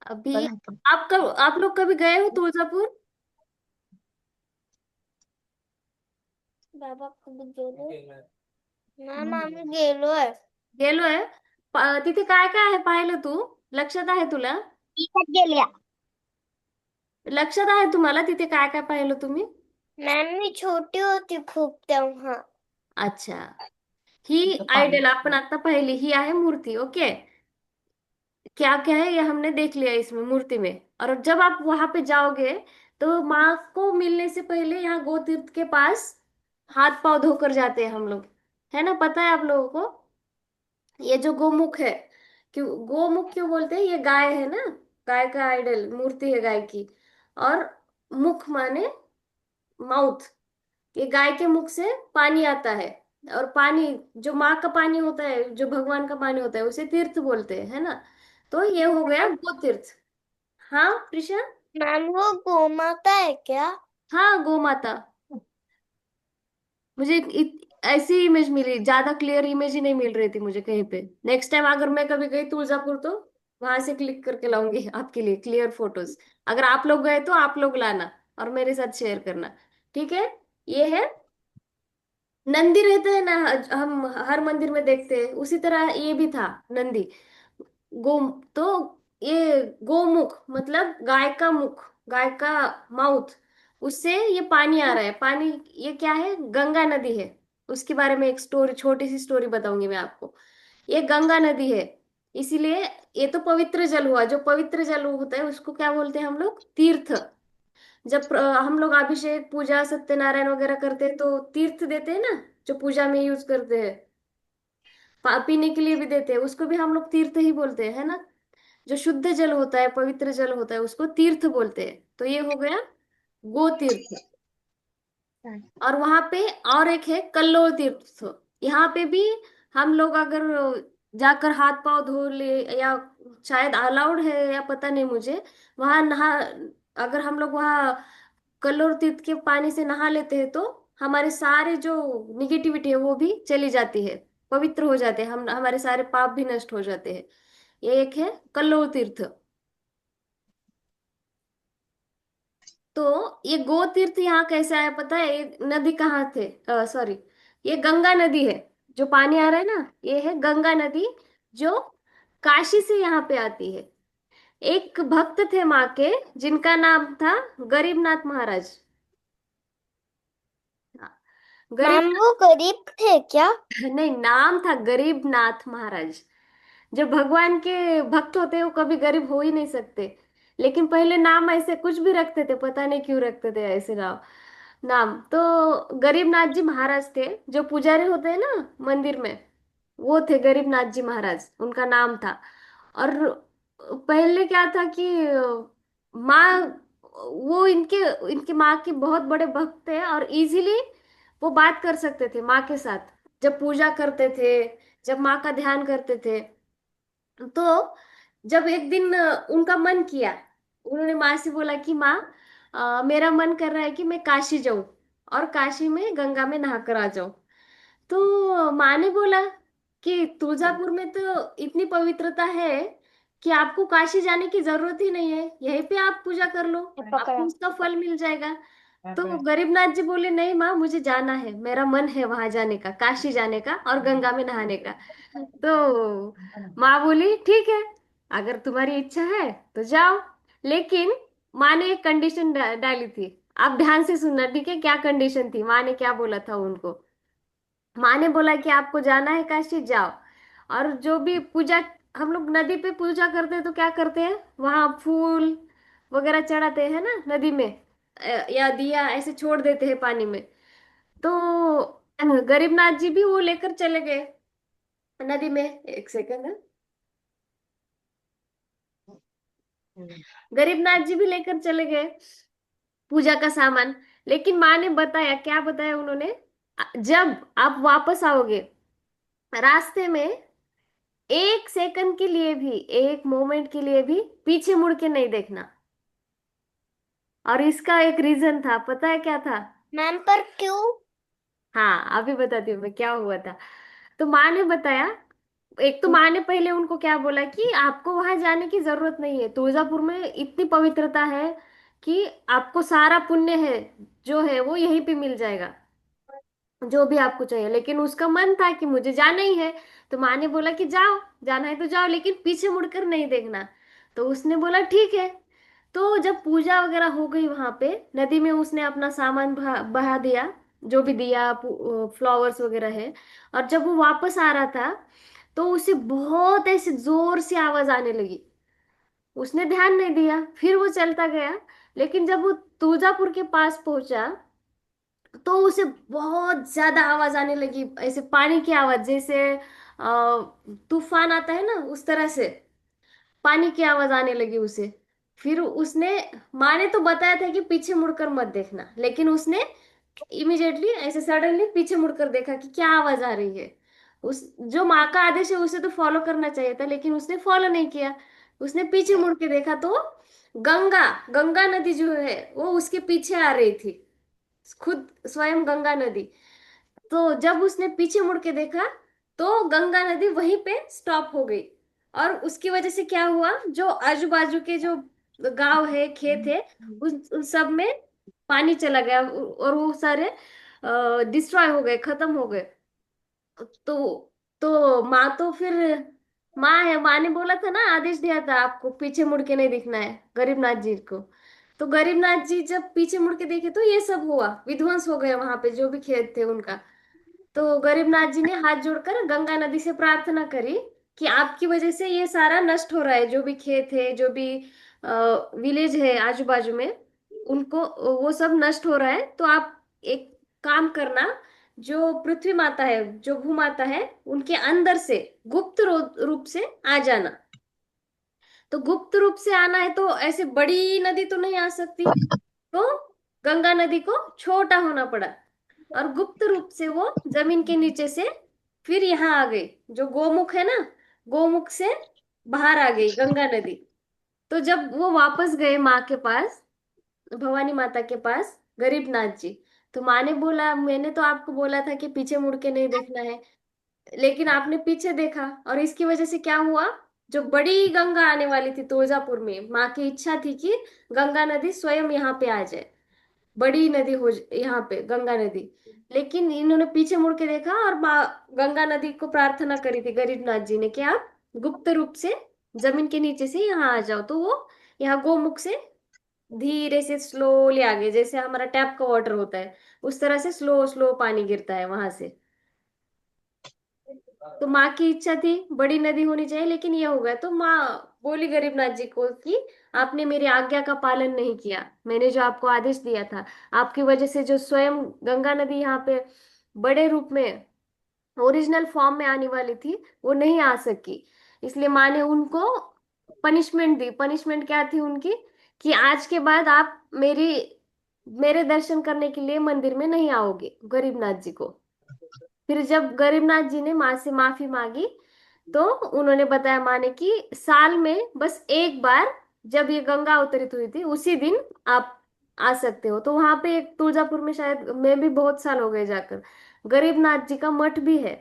[SPEAKER 1] अभी आप लोग कभी गए हो तुळजापुर?
[SPEAKER 3] बाबा कधी गेलो? मॅम आम्ही गेलोय.
[SPEAKER 1] गेलोय. तिथे काय काय आहे पाहिलं तू? लक्षात आहे तुला?
[SPEAKER 3] इकडे गेल्या.
[SPEAKER 1] लक्षात आहे तुम्हाला तिथे काय काय पाहिलं तुम्ही?
[SPEAKER 3] मॅम मी छोटी होती खूप तेव्हा.
[SPEAKER 1] अच्छा, ही आयडल आपण आता पाहिली, ही आहे मूर्ती। ओके, क्या क्या है ये हमने देख लिया इसमें, मूर्ति में। और जब आप वहां पे जाओगे, तो माँ को मिलने से पहले यहाँ गोतीर्थ के पास हाथ पांव धोकर जाते हैं हम लोग, है ना? पता है आप लोगों को? ये जो गोमुख है, क्यों गोमुख क्यों बोलते हैं? ये गाय है ना, गाय का आइडल मूर्ति है गाय की। और मुख माने माउथ, ये गाय के मुख से पानी आता है। और पानी, जो माँ का पानी होता है, जो भगवान का पानी होता है, उसे तीर्थ बोलते हैं, है ना? तो ये हो गया गोतीर्थ। हाँ प्रिशा।
[SPEAKER 3] मैम वो गोमाता है क्या?
[SPEAKER 1] हाँ, गौ माता। मुझे ऐसी इमेज मिली, ज्यादा क्लियर इमेज ही नहीं मिल रही थी मुझे कहीं पे। नेक्स्ट टाइम अगर मैं कभी गई तुळजापुर, तो वहां से क्लिक करके लाऊंगी आपके लिए क्लियर फोटोज। अगर आप लोग गए तो आप लोग लाना, और मेरे साथ शेयर करना। ठीक है। ये है नंदी, रहते हैं ना, हम हर मंदिर में देखते हैं, उसी तरह ये भी था नंदी। गो, तो ये गोमुख मतलब गाय का मुख, गाय का माउथ, उससे ये पानी आ रहा है। पानी, ये क्या है? गंगा नदी है। उसके बारे में एक स्टोरी, छोटी सी स्टोरी बताऊंगी मैं आपको। ये गंगा नदी है, इसीलिए ये तो पवित्र जल हुआ। जो पवित्र जल होता है उसको क्या बोलते हैं हम लोग? तीर्थ। जब हम लोग अभिषेक पूजा सत्यनारायण वगैरह करते हैं तो तीर्थ देते हैं ना, जो पूजा में यूज करते हैं, पीने के लिए भी देते हैं, उसको भी हम लोग तीर्थ ही बोलते हैं, है ना? जो शुद्ध जल होता है, पवित्र जल होता है, उसको तीर्थ बोलते हैं। तो ये हो गया गो तीर्थ। और वहां पे और एक है कल्लोल तीर्थ। यहाँ पे भी हम लोग अगर जाकर हाथ पांव धो ले, या शायद अलाउड है या पता नहीं मुझे, वहां नहा, अगर हम लोग वहाँ कल्लोल तीर्थ के पानी से नहा लेते हैं, तो हमारे सारे जो निगेटिविटी है वो भी चली जाती है, पवित्र हो जाते हैं हम, हमारे सारे पाप भी नष्ट हो जाते हैं। ये एक है कल्लोल तीर्थ। तो ये गो तीर्थ यहाँ कैसे आया पता है? ये नदी कहाँ थे, सॉरी, ये गंगा नदी है। जो पानी आ रहा है ना, ये है गंगा नदी, जो काशी से यहाँ पे आती है। एक भक्त थे माँ के, जिनका नाम था गरीबनाथ महाराज। हाँ,
[SPEAKER 3] मैम
[SPEAKER 1] गरीब,
[SPEAKER 3] वो गरीब थे क्या?
[SPEAKER 1] नहीं, नाम था गरीबनाथ महाराज। जो भगवान के भक्त होते हैं वो कभी गरीब हो ही नहीं सकते। लेकिन पहले नाम ऐसे कुछ भी रखते थे, पता नहीं क्यों रखते थे ऐसे नाम। नाम तो गरीबनाथ जी महाराज थे। जो पुजारी होते हैं ना मंदिर में, वो थे गरीबनाथ जी महाराज, उनका नाम था। और पहले क्या था कि माँ, वो इनके इनकी माँ के बहुत बड़े भक्त थे, और इजीली वो बात कर सकते थे माँ के साथ। जब पूजा करते थे, जब माँ का ध्यान करते थे, तो जब एक दिन उनका मन किया, उन्होंने माँ से बोला कि माँ, मेरा मन कर रहा है कि मैं काशी जाऊं और काशी में गंगा में नहाकर आ जाऊं। तो माँ ने बोला कि तुळजापुर में तो इतनी पवित्रता है कि आपको काशी जाने की जरूरत ही नहीं है, यहीं पे आप पूजा कर लो,
[SPEAKER 3] ये
[SPEAKER 1] आपको
[SPEAKER 3] पकड़ा।
[SPEAKER 1] उसका फल मिल जाएगा। तो गरीबनाथ जी बोले, नहीं माँ, मुझे जाना है, मेरा मन है वहां जाने का, काशी जाने का और गंगा में नहाने का। तो माँ बोली, ठीक है, अगर तुम्हारी इच्छा है तो जाओ। लेकिन माँ ने एक कंडीशन डाली थी। आप ध्यान से सुनना, ठीक है? क्या कंडीशन थी, माँ ने क्या बोला था उनको। माँ ने बोला कि आपको जाना है काशी, जाओ, और जो भी पूजा, हम लोग नदी पे पूजा करते हैं तो क्या करते हैं, वहां फूल वगैरह चढ़ाते हैं ना नदी में, या दिया ऐसे छोड़ देते हैं पानी में। तो गरीबनाथ जी भी वो लेकर चले गए नदी में। एक सेकंड है। गरीबनाथ जी भी लेकर चले गए पूजा का सामान। लेकिन माँ ने बताया, क्या बताया उन्होंने, जब आप वापस आओगे, रास्ते में एक सेकंड के लिए भी, एक मोमेंट के लिए भी पीछे मुड़ के नहीं देखना। और इसका एक रीजन था, पता है क्या था?
[SPEAKER 3] मैम पर क्यों?
[SPEAKER 1] हाँ, अभी बताती हूँ मैं क्या हुआ था। तो माँ ने बताया, एक तो माँ ने पहले उनको क्या बोला कि आपको वहां जाने की जरूरत नहीं है, तुळजापुर में इतनी पवित्रता है कि आपको सारा पुण्य है जो है वो यहीं पे मिल जाएगा, जो भी आपको चाहिए। लेकिन उसका मन था कि मुझे जाना ही है। तो माँ ने बोला कि जाओ, जाना है तो जाओ, लेकिन पीछे मुड़कर नहीं देखना। तो उसने बोला ठीक है। तो जब पूजा वगैरह हो गई वहां पे नदी में, उसने अपना सामान बहा दिया, जो भी दिया, फ्लावर्स वगैरह है। और जब वो वापस आ रहा था, तो उसे बहुत ऐसे जोर से आवाज आने लगी। उसने ध्यान नहीं दिया, फिर वो चलता गया। लेकिन जब वो तुळजापुर के पास पहुंचा, तो उसे बहुत ज्यादा आवाज आने लगी, ऐसे पानी की आवाज, जैसे तूफान आता है ना, उस तरह से पानी की आवाज आने लगी उसे। फिर उसने, माँ ने तो बताया था कि पीछे मुड़कर मत देखना, लेकिन उसने इमिडिएटली ऐसे सडनली पीछे मुड़कर देखा कि क्या आवाज आ रही है। उस, जो माँ का आदेश है उसे तो फॉलो करना चाहिए था, लेकिन उसने फॉलो नहीं किया। उसने पीछे मुड़ के देखा तो गंगा, गंगा नदी जो है वो उसके पीछे आ रही थी, खुद स्वयं गंगा नदी। तो जब उसने पीछे मुड़ के देखा, तो गंगा नदी वहीं पे स्टॉप हो गई। और उसकी वजह से क्या हुआ, जो आजू बाजू के जो गांव है, खेत है, उन सब में पानी चला गया, और वो सारे डिस्ट्रॉय हो गए, खत्म हो गए। तो माँ तो फिर, माँ है, माँ ने बोला था ना, आदेश दिया था आपको पीछे मुड़ के नहीं दिखना है गरीबनाथ जी को। तो गरीबनाथ जी जब पीछे मुड़ के देखे तो ये सब हुआ, विध्वंस हो गया वहां पे जो भी खेत थे उनका। तो गरीबनाथ जी ने हाथ जोड़कर गंगा नदी से प्रार्थना करी कि आपकी वजह से ये सारा नष्ट हो रहा है, जो भी खेत है, जो भी विलेज है आजू बाजू में, उनको वो सब नष्ट हो रहा है। तो आप एक काम करना, जो पृथ्वी माता है, जो भूमाता है, उनके अंदर से गुप्त रूप से आ जाना। तो गुप्त रूप से आना है तो ऐसे बड़ी नदी तो नहीं आ सकती, तो गंगा नदी को छोटा होना पड़ा, और गुप्त रूप से वो जमीन के नीचे से फिर यहाँ आ गई। जो गोमुख है ना, गोमुख से बाहर आ गई गंगा नदी। तो जब वो वापस गए माँ के पास, भवानी माता के पास, गरीबनाथ जी, तो माँ ने बोला, मैंने तो आपको बोला था कि पीछे मुड़ के नहीं देखना है, लेकिन आपने पीछे देखा, और इसकी वजह से क्या हुआ, जो बड़ी गंगा आने वाली थी तुळजापुर में, माँ की इच्छा थी कि गंगा नदी स्वयं यहाँ पे आ जाए, बड़ी नदी हो यहाँ पे गंगा नदी। लेकिन इन्होंने पीछे मुड़ के देखा और माँ गंगा नदी को प्रार्थना करी थी गरीबनाथ जी ने कि आप गुप्त रूप से जमीन के नीचे से यहाँ आ जाओ, तो वो यहाँ गोमुख से धीरे से स्लोली आगे, जैसे हमारा टैप का वाटर होता है उस तरह से स्लो स्लो पानी गिरता है वहां से। तो माँ की इच्छा थी बड़ी नदी होनी चाहिए, लेकिन ये हो गया। तो माँ बोली गरीबनाथ जी को कि आपने मेरी आज्ञा का पालन नहीं किया, मैंने जो आपको आदेश दिया था, आपकी वजह से जो स्वयं गंगा नदी यहाँ पे बड़े रूप में ओरिजिनल फॉर्म में आने वाली थी वो नहीं आ सकी। इसलिए माँ ने उनको पनिशमेंट दी। पनिशमेंट क्या थी उनकी, कि आज के बाद आप मेरे दर्शन करने के लिए मंदिर में नहीं आओगे, गरीबनाथ जी को। फिर जब गरीबनाथ जी ने माँ से माफी मांगी, तो उन्होंने बताया माँ ने कि साल में बस एक बार, जब ये गंगा अवतरित हुई थी उसी दिन आप आ सकते हो। तो वहां पे एक तुळजापुर में, शायद मैं भी बहुत साल हो गए जाकर, गरीबनाथ जी का मठ भी है।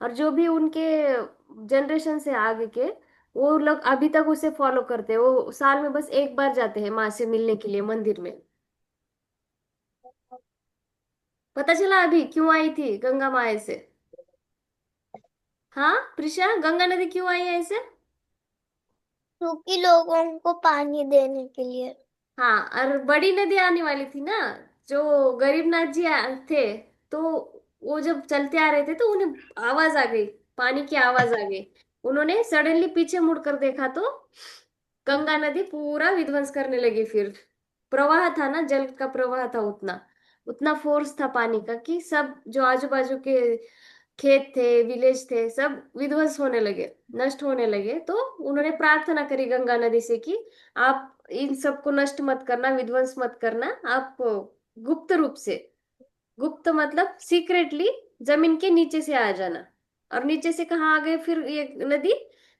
[SPEAKER 1] और जो भी उनके जनरेशन से आगे के, वो लोग अभी तक उसे फॉलो करते हैं। वो साल में बस एक बार जाते हैं माँ से मिलने के लिए मंदिर में। पता चला अभी क्यों आई थी गंगा माँ ऐसे? हाँ प्रिशा, गंगा नदी क्यों आई है ऐसे?
[SPEAKER 3] क्योंकि लोगों को पानी देने के लिए।
[SPEAKER 1] हाँ, और बड़ी नदी आने वाली थी ना, जो गरीबनाथ जी थे, तो वो जब चलते आ रहे थे तो उन्हें आवाज आ गई, पानी की आवाज आ गई। उन्होंने सडनली पीछे मुड़कर देखा तो गंगा नदी पूरा विध्वंस करने लगी। फिर प्रवाह था ना, जल का प्रवाह था, उतना उतना फोर्स था पानी का कि सब जो आजू बाजू के खेत थे, विलेज थे, सब विध्वंस होने लगे, नष्ट होने लगे। तो उन्होंने प्रार्थना करी गंगा नदी से कि आप इन सबको नष्ट मत करना, विध्वंस मत करना, आप गुप्त रूप से, गुप्त मतलब सीक्रेटली जमीन के नीचे से आ जाना। और नीचे से कहाँ आ गए फिर ये नदी?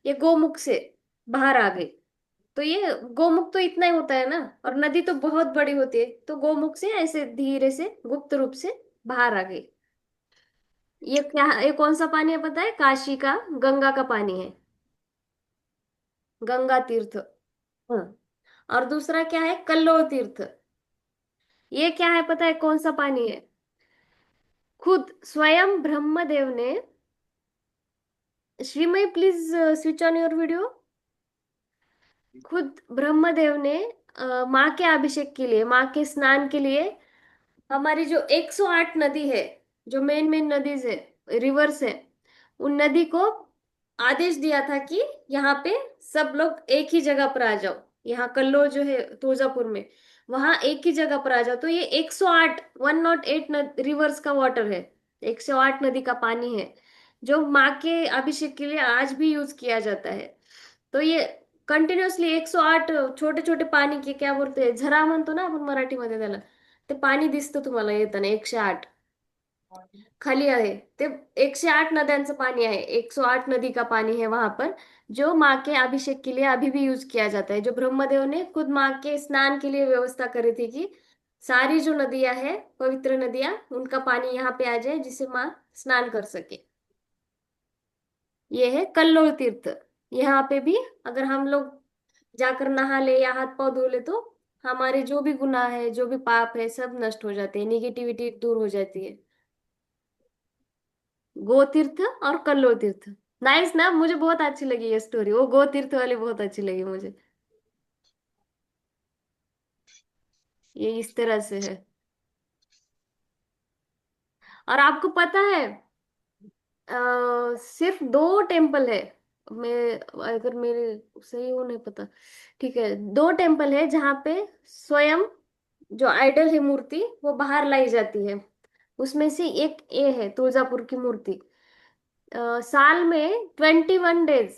[SPEAKER 1] ये गोमुख से बाहर आ गई। तो ये गोमुख तो इतना ही होता है ना, और नदी तो बहुत बड़ी होती है, तो गोमुख से ऐसे धीरे से गुप्त रूप से बाहर आ गई। ये क्या, ये कौन सा पानी है पता है? काशी का गंगा का पानी है, गंगा तीर्थ। हाँ। और दूसरा क्या है? कल्लोळ तीर्थ। ये क्या है पता है कौन सा पानी है? खुद स्वयं ब्रह्मदेव ने, Shrimay please switch on your video. खुद ब्रह्मदेव ने माँ के अभिषेक के लिए, माँ के स्नान के लिए, हमारी जो 108 नदी है, जो मेन मेन नदीज है, रिवर्स है, उन नदी को आदेश दिया था कि यहाँ पे सब लोग एक ही जगह पर आ जाओ। यहाँ कल्लो जो है तुळजापुर में, वहां एक ही जगह पर आ जाओ। तो ये 108, 108 रिवर्स का वाटर है, 108 नदी का पानी है, जो माँ के अभिषेक के लिए आज भी यूज किया जाता है। तो ये कंटिन्युअसली 108 छोटे छोटे पाणी के, क्या बोलते, झरा म्हणतो ना आपण मराठीमध्ये त्याला, ते पाणी दिसतं तुम्हाला येताना 108 खाली आहे ते। 108 नद्यांचं पानी है, 108 नदी का पानी है वहां पर, जो माँ के अभिषेक के लिए अभी भी यूज किया जाता है। जो ब्रह्मदेव ने खुद माँ के स्नान के लिए व्यवस्था करी थी कि सारी जो नदियां हैं, पवित्र नदियां, उनका पानी यहाँ पे आ जाए जिससे माँ स्नान कर सके। ये है कल्लोल तीर्थ। यहाँ पे भी अगर हम लोग जाकर नहा ले या हाथ पांव धो ले, तो हमारे जो भी गुनाह है, जो भी पाप है, सब नष्ट हो जाते हैं, निगेटिविटी दूर हो जाती है। गोतीर्थ और कल्लो तीर्थ। नाइस ना, मुझे बहुत अच्छी लगी ये स्टोरी, वो गोतीर्थ वाली बहुत अच्छी लगी मुझे। ये इस तरह से है। और आपको पता है, सिर्फ दो टेम्पल है, मैं अगर मेरे सही हो नहीं पता, ठीक है, दो टेम्पल है जहाँ पे स्वयं जो आइडल है, मूर्ति, वो बाहर लाई जाती है। उसमें से एक ये है तुळजापुर की मूर्ति। साल में 21 डेज,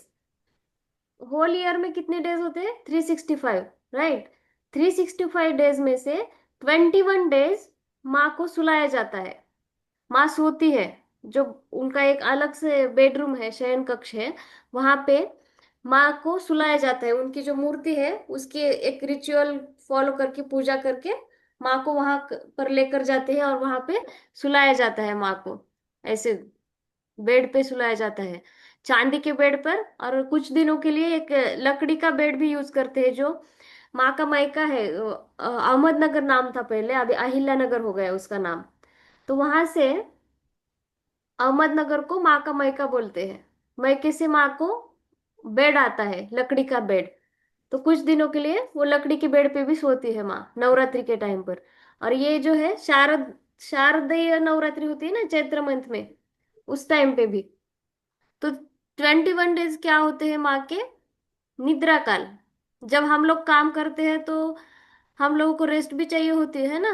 [SPEAKER 1] होल ईयर में कितने डेज होते हैं? 365, राइट। 365 डेज में से 21 डेज माँ को सुलाया जाता है। माँ सोती है, जो उनका एक अलग से बेडरूम है, शयन कक्ष है, वहां पे माँ को सुलाया जाता है। उनकी जो मूर्ति है उसकी एक रिचुअल फॉलो करके, पूजा करके माँ को वहां पर लेकर जाते हैं, और वहां पे सुलाया जाता है माँ को। ऐसे बेड पे सुलाया जाता है, चांदी के बेड पर। और कुछ दिनों के लिए एक लकड़ी का बेड भी यूज करते हैं, जो माँ का मायका है। अहमदनगर नाम था पहले, अभी अहिल्या नगर हो गया उसका नाम। तो वहां से अहमदनगर को माँ का मायका बोलते हैं। मायके से माँ को बेड आता है, लकड़ी का बेड। तो कुछ दिनों के लिए वो लकड़ी के बेड पे भी सोती है माँ नवरात्रि के टाइम पर। और ये जो है शारदीय नवरात्रि होती है ना चैत्र मंथ में, उस टाइम पे भी। तो 21 डेज क्या होते हैं माँ के? निद्रा काल। जब हम लोग काम करते हैं तो हम लोगों को रेस्ट भी चाहिए होती है ना।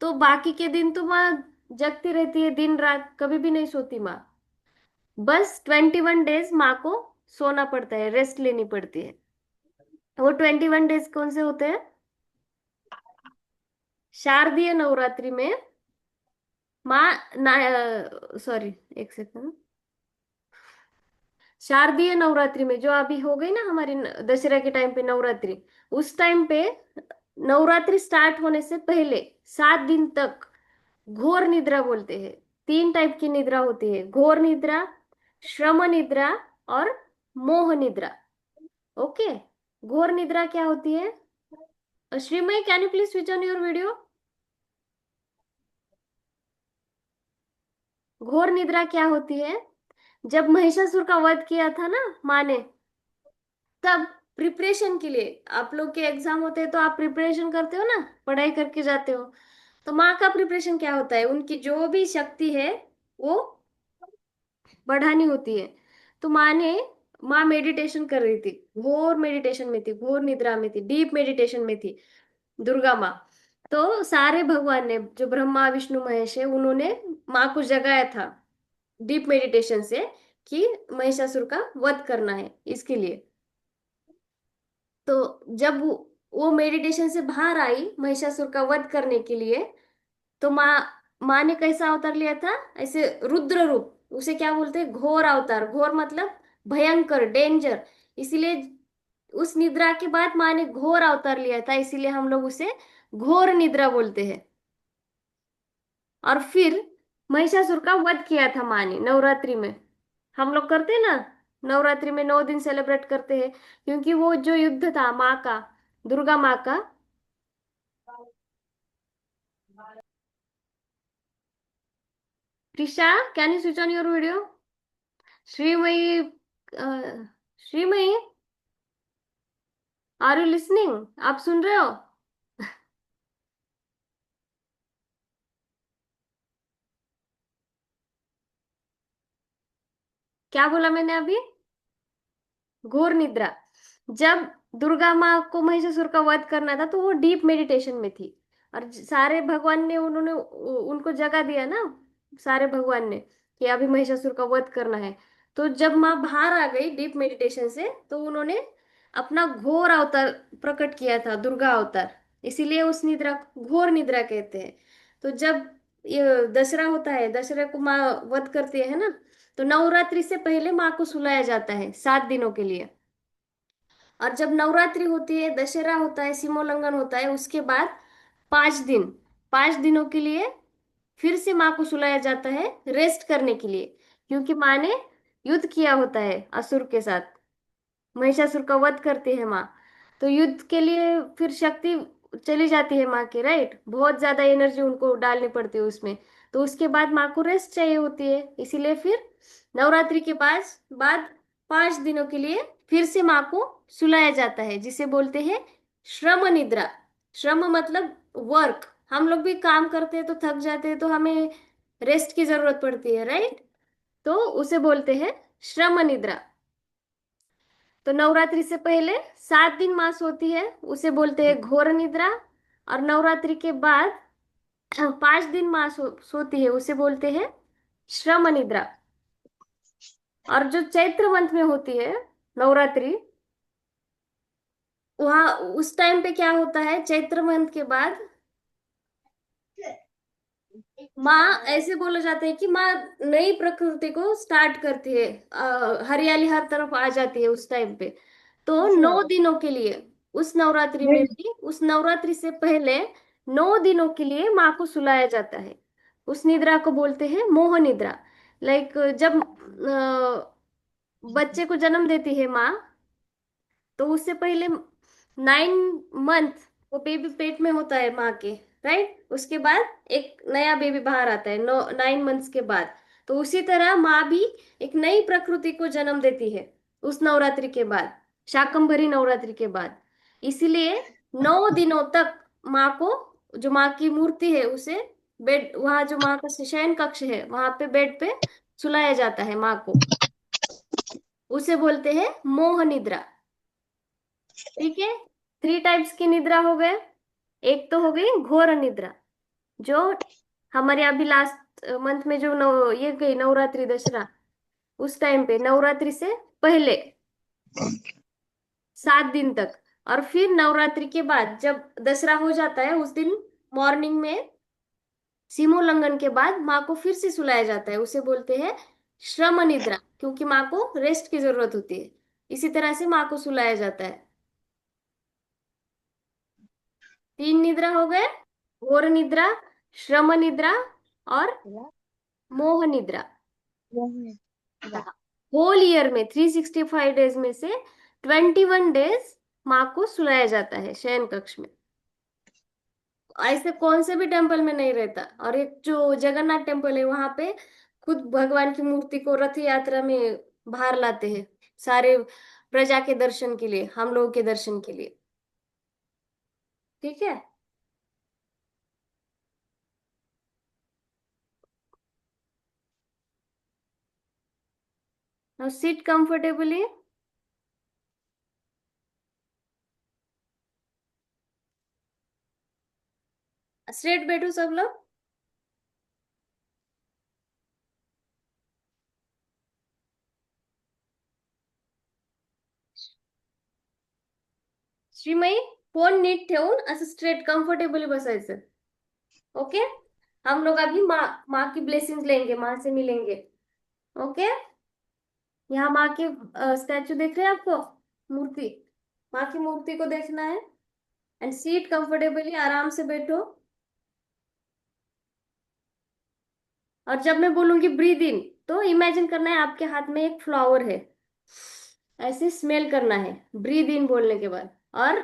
[SPEAKER 1] तो बाकी के दिन तो माँ जगती रहती है, दिन रात कभी भी नहीं सोती माँ। बस 21 डेज माँ को सोना पड़ता है, रेस्ट लेनी पड़ती है। वो 21 डेज कौन से होते हैं? शारदीय नवरात्रि में माँ ना, सॉरी, एक सेकंड। शारदीय नवरात्रि में जो अभी हो गई ना हमारी दशहरा के टाइम पे नवरात्रि, उस टाइम पे नवरात्रि स्टार्ट होने से पहले 7 दिन तक घोर निद्रा बोलते हैं। 3 टाइप की निद्रा होती है, घोर निद्रा, श्रम निद्रा और मोह निद्रा। ओके। घोर निद्रा क्या होती है? Shrimay, can you please switch on your video? घोर निद्रा क्या होती है? जब महिषासुर का वध किया था ना माँ ने, तब प्रिपरेशन के लिए, आप लोग के एग्जाम होते हैं तो आप प्रिपरेशन करते हो ना, पढ़ाई करके जाते हो। तो माँ का प्रिपरेशन क्या होता है? उनकी जो भी शक्ति है वो बढ़ानी होती है। तो माँ मेडिटेशन कर रही थी, घोर मेडिटेशन में थी, घोर निद्रा में थी, डीप मेडिटेशन में थी दुर्गा माँ। तो सारे भगवान ने, जो ब्रह्मा विष्णु महेश है, उन्होंने माँ को जगाया था डीप मेडिटेशन से कि महिषासुर का वध करना है इसके लिए। तो जब वो मेडिटेशन से बाहर आई महिषासुर का वध करने के लिए, तो माँ ने कैसा अवतार लिया था? ऐसे रुद्र रूप, उसे क्या बोलते हैं? घोर अवतार। घोर मतलब भयंकर, डेंजर। इसीलिए उस निद्रा के बाद माँ ने घोर अवतार लिया था, इसीलिए हम लोग उसे घोर निद्रा बोलते हैं। और फिर महिषासुर का वध किया था माँ ने नवरात्रि में। हम लोग करते हैं ना, नवरात्रि में 9 दिन सेलिब्रेट करते हैं, क्योंकि वो जो युद्ध था माँ का, दुर्गा माँ का। Trisha, can you switch on your video? Shrimayi, Shrimayi, are you listening? आप सुन रहे हो? क्या बोला मैंने अभी? घोर निद्रा। जब दुर्गा माँ को महिषासुर का वध करना था तो वो डीप मेडिटेशन में थी। और सारे भगवान ने, उन्होंने उनको जगा दिया ना, सारे भगवान ने, कि अभी महिषासुर का वध करना है। तो जब माँ बाहर आ गई डीप मेडिटेशन से, तो उन्होंने अपना घोर अवतार प्रकट किया था, दुर्गा अवतार। इसीलिए उस निद्रा को घोर निद्रा कहते हैं। तो जब ये दशहरा होता है, दशहरा को माँ वध करती है ना, तो नवरात्रि से पहले माँ को सुलाया जाता है 7 दिनों के लिए। और जब नवरात्रि होती है, दशहरा होता है, सीमोल्लंघन होता है, उसके बाद 5 दिन, 5 दिनों के लिए फिर से माँ को सुलाया जाता है रेस्ट करने के लिए। क्योंकि माँ ने युद्ध किया होता है असुर के साथ, महिषासुर का वध करती है माँ। तो युद्ध के लिए फिर शक्ति चली जाती है माँ की, राइट? बहुत ज्यादा एनर्जी उनको डालनी पड़ती है उसमें। तो उसके बाद माँ को रेस्ट चाहिए होती है, इसीलिए फिर नवरात्रि के बाद 5 दिनों के लिए फिर से माँ को सुलाया जाता है, जिसे बोलते हैं श्रम निद्रा। श्रम मतलब वर्क। हम लोग भी काम करते हैं तो थक जाते हैं, तो हमें रेस्ट की जरूरत पड़ती है, राइट? तो उसे बोलते हैं श्रम निद्रा। तो नवरात्रि से पहले 7 दिन माँ सोती है, उसे बोलते हैं घोर निद्रा। और नवरात्रि के बाद 5 दिन माँ सोती है, उसे बोलते हैं श्रम निद्रा। और जो चैत्र मंथ में होती है नवरात्रि, वहां उस टाइम पे क्या होता है? चैत्र मंथ के बाद माँ, ऐसे बोला जाता है कि माँ नई प्रकृति को स्टार्ट करती है, हरियाली हर तरफ आ जाती है उस टाइम पे। तो 9 दिनों के लिए, उस नवरात्रि में भी, उस नवरात्रि से पहले 9 दिनों के लिए माँ को सुलाया जाता है। उस निद्रा को बोलते हैं मोह निद्रा। लाइक जब बच्चे को जन्म देती है माँ, तो उससे पहले 9 मंथ वो बेबी पेट में होता है माँ के, राइट? उसके बाद एक नया बेबी बाहर आता है 9 मंथ्स के बाद। तो उसी तरह माँ भी एक नई प्रकृति को जन्म देती है उस नवरात्रि के बाद, शाकंभरी नवरात्रि के बाद। इसीलिए 9 दिनों तक माँ को, जो माँ की मूर्ति है उसे बेड, वहां जो माँ का शयन कक्ष है वहां पे बेड पे सुलाया जाता है माँ को। उसे बोलते हैं मोह निद्रा। ठीक है, 3 टाइप्स की निद्रा हो गए। एक तो हो गई घोर निद्रा, जो हमारे अभी लास्ट मंथ में जो ये गई नवरात्रि दशहरा, उस टाइम पे नवरात्रि से पहले 7 दिन तक, और फिर नवरात्रि के बाद जब दशहरा हो जाता है उस दिन मॉर्निंग में सीमोल्लंघन के बाद माँ को फिर से सुलाया जाता है, उसे बोलते हैं श्रम निद्रा, क्योंकि माँ को रेस्ट की जरूरत होती है। इसी तरह से माँ को सुलाया जाता है। 3 निद्रा हो गए, घोर निद्रा, श्रम निद्रा और मोह निद्रा। होल ईयर में 365 डेज में से 21 डेज माँ को सुलाया जाता है शयन कक्ष में। ऐसे कौन से भी टेम्पल में नहीं रहता। और एक जो जगन्नाथ टेम्पल है वहां पे खुद भगवान की मूर्ति को रथ यात्रा में बाहर लाते हैं, सारे प्रजा के दर्शन के लिए, हम लोगों के दर्शन के लिए। ठीक है। Now sit comfortably. स्ट्रेट बैठो सब लोग। श्रीमयी, फोन नीट ठेवून असं स्ट्रेट कम्फर्टेबली बसायचं। ओके। हम लोग अभी माँ माँ की ब्लेसिंग्स लेंगे, माँ से मिलेंगे। ओके। यहाँ माँ के स्टैचू देख रहे हैं आपको, मूर्ति, माँ की मूर्ति को देखना है। एंड सीट कंफर्टेबली, आराम से बैठो। और जब मैं बोलूंगी ब्रीद इन, तो इमेजिन करना है आपके हाथ में एक फ्लावर है, ऐसे स्मेल करना है ब्रीद इन बोलने के बाद। और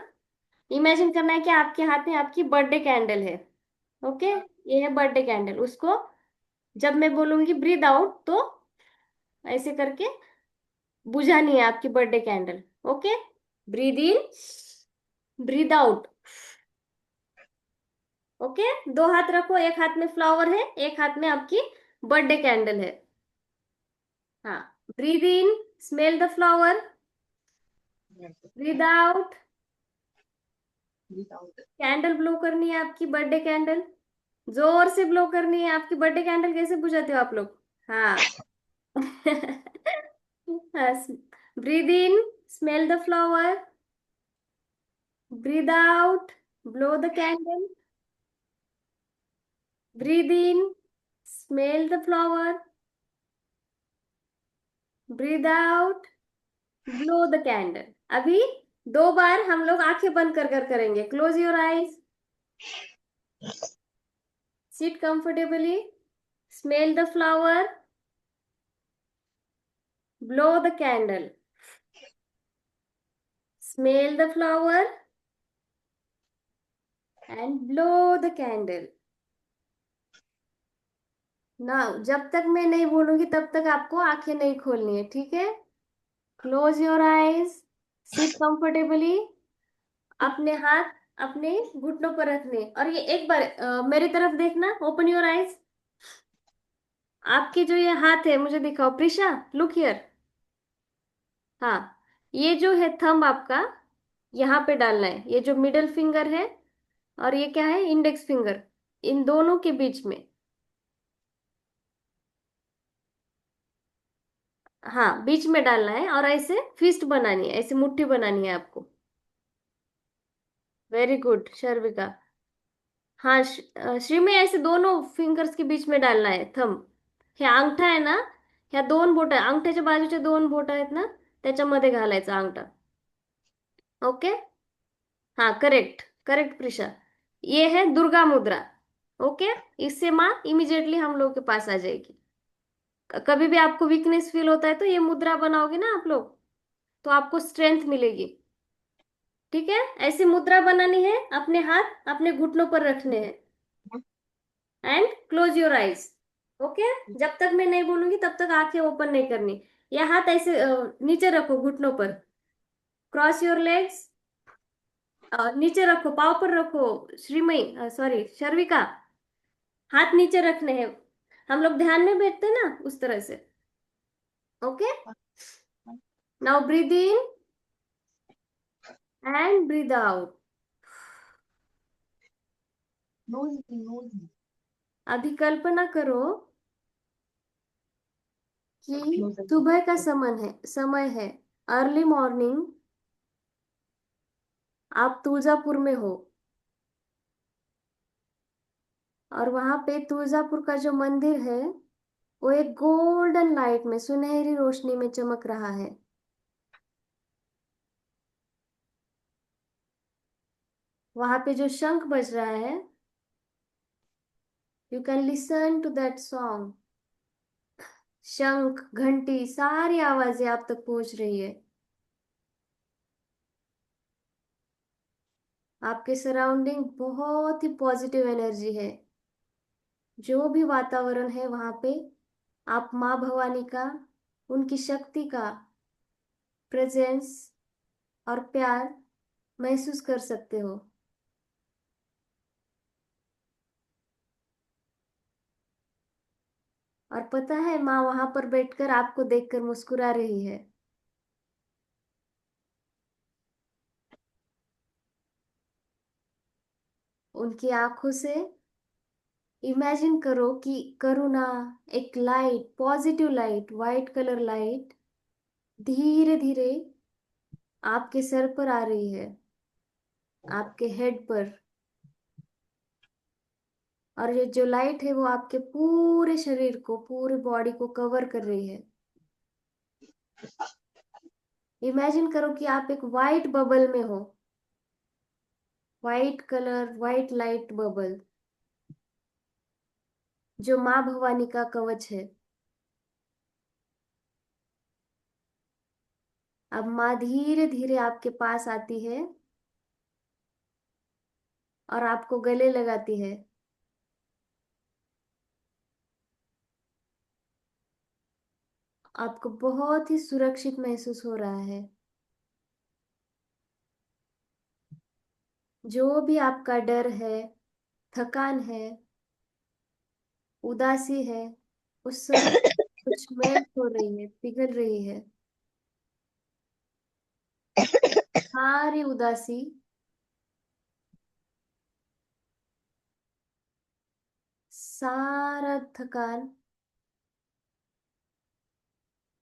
[SPEAKER 1] इमेजिन करना है कि आपके हाथ में आपकी बर्थडे कैंडल है। ओके, ये है बर्थडे कैंडल। उसको जब मैं बोलूंगी ब्रीद आउट, तो ऐसे करके बुझानी है आपकी birthday candle. Okay, breathe in, breathe out. Okay, 2 हाथ रखो, एक हाथ में फ्लावर है, एक हाथ में आपकी बर्थडे कैंडल है। हाँ, breathe in, smell the flower, breathe out, candle blow करनी है आपकी बर्थडे कैंडल, जोर से ब्लो करनी है। आपकी बर्थडे कैंडल कैसे बुझाते हो आप लोग? हाँ। Breathe in, smell the flower, breathe out, blow the candle, breathe in, smell the flower, breathe out, blow the candle. अभी 2 बार हम लोग आंखें बंद कर कर करेंगे। Close your eyes, seat comfortably, smell the flower, blow the candle, smell the flower and blow the candle. ना, जब तक मैं नहीं बोलूंगी तब तक आपको आंखें नहीं खोलनी है, ठीक है? Close your eyes, seat comfortably, अपने हाथ अपने घुटनों पर रखने। और ये एक बार मेरी तरफ देखना, ओपन योर आईज। आपके जो ये हाथ है मुझे दिखाओ, प्रिशा, लुक हियर। हाँ, ये जो है थंब आपका यहाँ पे डालना है, ये जो मिडल फिंगर है, और ये क्या है, इंडेक्स फिंगर, इन दोनों के बीच में। हाँ, बीच में डालना है, और ऐसे फिस्ट बनानी है, ऐसे मुट्ठी बनानी है आपको। Very good Sharvika. हाँ, श्री में ऐसे दोनों फिंगर्स के बीच में डालना है थंब। हे अंगठा आहे ना, ह्या 2 बोट, अंगठ्याच्या बाजूचे 2 बोट आहेत ना, त्याच्यामध्ये घालायचा अंगठा। ओके। हाँ, करेक्ट करेक्ट प्रिशा। ये है दुर्गा मुद्रा। ओके, इससे माँ इमिजिएटली हम लोग के पास आ जाएगी। कभी भी आपको वीकनेस फील होता है तो ये मुद्रा बनाओगे ना आप लोग, तो आपको स्ट्रेंथ मिलेगी। ठीक है, ऐसी मुद्रा बनानी है, अपने हाथ अपने घुटनों पर रखने हैं। And close your eyes. Okay. जब तक मैं नहीं बोलूंगी तब तक आंखें ओपन नहीं करनी। या हाथ ऐसे नीचे रखो घुटनों पर। Cross your legs. नीचे रखो, पाँव पर रखो। श्रीमयी, सॉरी शर्विका, हाथ नीचे रखने हैं। हम लोग ध्यान में बैठते हैं ना, उस तरह से। Okay. Now breathe in and breathe out. अभी कल्पना करो कि सुबह का समय है, अर्ली मॉर्निंग। आप तुळजापुर में हो, और वहां पे तुळजापुर का जो मंदिर है वो एक गोल्डन लाइट में, सुनहरी रोशनी में चमक रहा है। वहां पे जो शंख बज रहा है, you can listen to that song. शंख घंटी सारी आवाजें आप तक पहुंच रही है। आपके सराउंडिंग बहुत ही पॉजिटिव एनर्जी है। जो भी वातावरण है वहां पे, आप माँ भवानी का, उनकी शक्ति का प्रेजेंस और प्यार महसूस कर सकते हो। और पता है, माँ वहां पर बैठकर आपको देखकर मुस्कुरा रही है। उनकी आंखों से इमेजिन करो कि करुणा, एक light, positive light, white colour light धीरे धीरे आपके सर पर आ रही है, आपके हेड पर। और ये जो लाइट है वो आपके पूरे शरीर को, पूरे बॉडी को कवर कर रही है। इमेजिन करो कि आप एक वाइट बबल में हो, white colour, white light bubble, जो माँ भवानी का कवच है। अब माँ धीरे धीरे आपके पास आती है और आपको गले लगाती है। आपको बहुत ही सुरक्षित महसूस हो रहा है। जो भी आपका डर है, थकान है, उदासी है, उस सब कुछ मेल्ट हो रही है, पिघल रही है। सारी उदासी, सारा थकान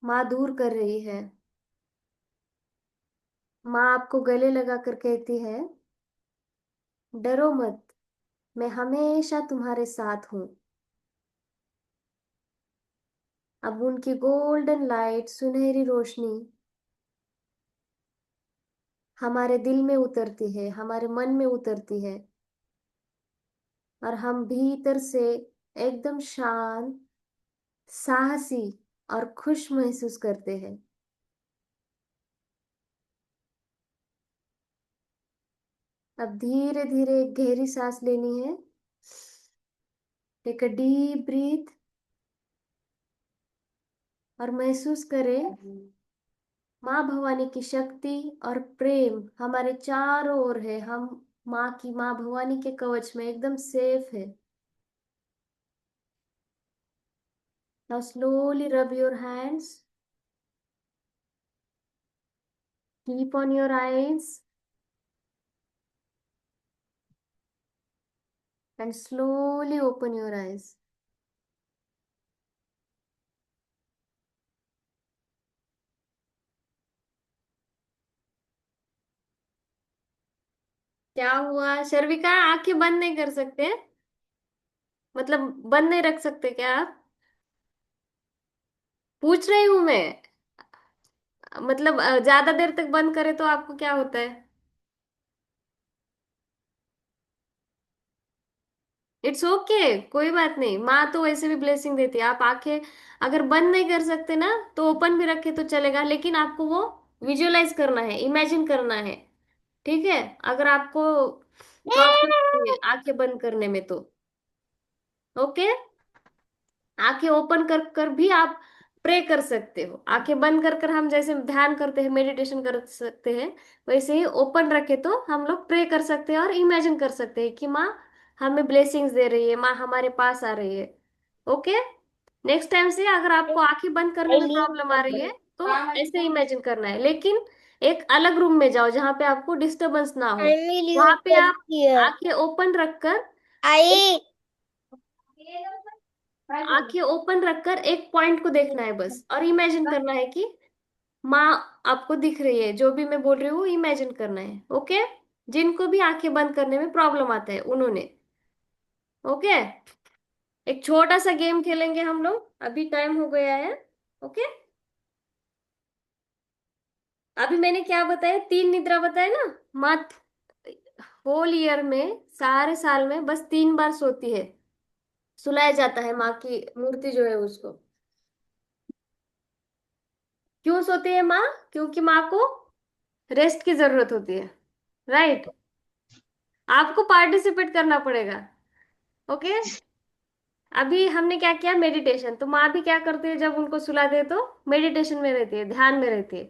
[SPEAKER 1] माँ दूर कर रही है। माँ आपको गले लगा कर कहती है, डरो मत, मैं हमेशा तुम्हारे साथ हूँ। अब उनकी गोल्डन लाइट, सुनहरी रोशनी हमारे दिल में उतरती है, हमारे मन में उतरती है, और हम भीतर से एकदम शांत, साहसी और खुश महसूस करते हैं। अब धीरे धीरे एक गहरी सांस लेनी है। टेक अ डीप ब्रीथ और महसूस करें माँ भवानी की शक्ति और प्रेम हमारे चारों ओर है। हम माँ भवानी के कवच में एकदम सेफ है। Now slowly rub your hands, keep on your eyes and slowly open your eyes. क्या हुआ शर्विका, आंखें बंद नहीं कर सकते? मतलब बंद नहीं रख सकते क्या आप? पूछ रही हूं मैं। मतलब ज्यादा देर तक बंद करे तो आपको क्या होता है? इट्स ओके, कोई बात नहीं। माँ तो वैसे भी ब्लेसिंग देती है। आप आंखें अगर बंद नहीं कर सकते ना, तो ओपन भी रखे तो चलेगा, लेकिन आपको वो विजुअलाइज करना है, इमेजिन करना है। ठीक है? अगर आपको प्रॉब्लम है आंखें बंद करने में तो ओके। आंखें ओपन कर कर भी आप प्रे कर सकते हो। आंखें बंद कर कर हम जैसे ध्यान करते हैं, मेडिटेशन कर सकते हैं, वैसे ही ओपन रखे तो हम लोग प्रे कर सकते हैं और इमेजिन कर सकते हैं कि माँ हमें ब्लेसिंग्स दे रही है, माँ हमारे पास आ रही है। ओके। नेक्स्ट टाइम से अगर आपको आंखें बंद करने
[SPEAKER 3] I
[SPEAKER 1] में
[SPEAKER 3] leave
[SPEAKER 1] प्रॉब्लम आ
[SPEAKER 3] the
[SPEAKER 1] रही है
[SPEAKER 3] bed.
[SPEAKER 1] तो ऐसे इमेजिन करना है, लेकिन एक अलग रूम में जाओ जहाँ पे आपको डिस्टरबेंस ना हो।
[SPEAKER 3] I will
[SPEAKER 1] वहां
[SPEAKER 3] you
[SPEAKER 1] पे
[SPEAKER 3] put
[SPEAKER 1] आप
[SPEAKER 3] here.
[SPEAKER 1] आंखें ओपन रखकर
[SPEAKER 3] I
[SPEAKER 1] आंखें ओपन रखकर एक पॉइंट को देखना है बस, और इमेजिन करना है कि माँ आपको दिख रही है, जो भी मैं बोल रही हूँ इमेजिन करना है। ओके। जिनको भी आंखें बंद करने में प्रॉब्लम आता है उन्होंने। ओके। एक छोटा सा गेम खेलेंगे हम लोग, अभी टाइम हो गया है। ओके। अभी मैंने क्या बताया, 3 निद्रा बताया ना। माँ होल ईयर में, सारे साल में बस 3 बार सोती है, सुलाया जाता है माँ की मूर्ति जो है उसको। क्यों सोती है माँ? क्योंकि माँ को रेस्ट की जरूरत होती है। राइट। आपको पार्टिसिपेट करना पड़ेगा। ओके। अभी हमने क्या किया, मेडिटेशन। तो माँ भी क्या करती है, जब उनको सुलाते हैं तो मेडिटेशन में रहती है, ध्यान में रहती है।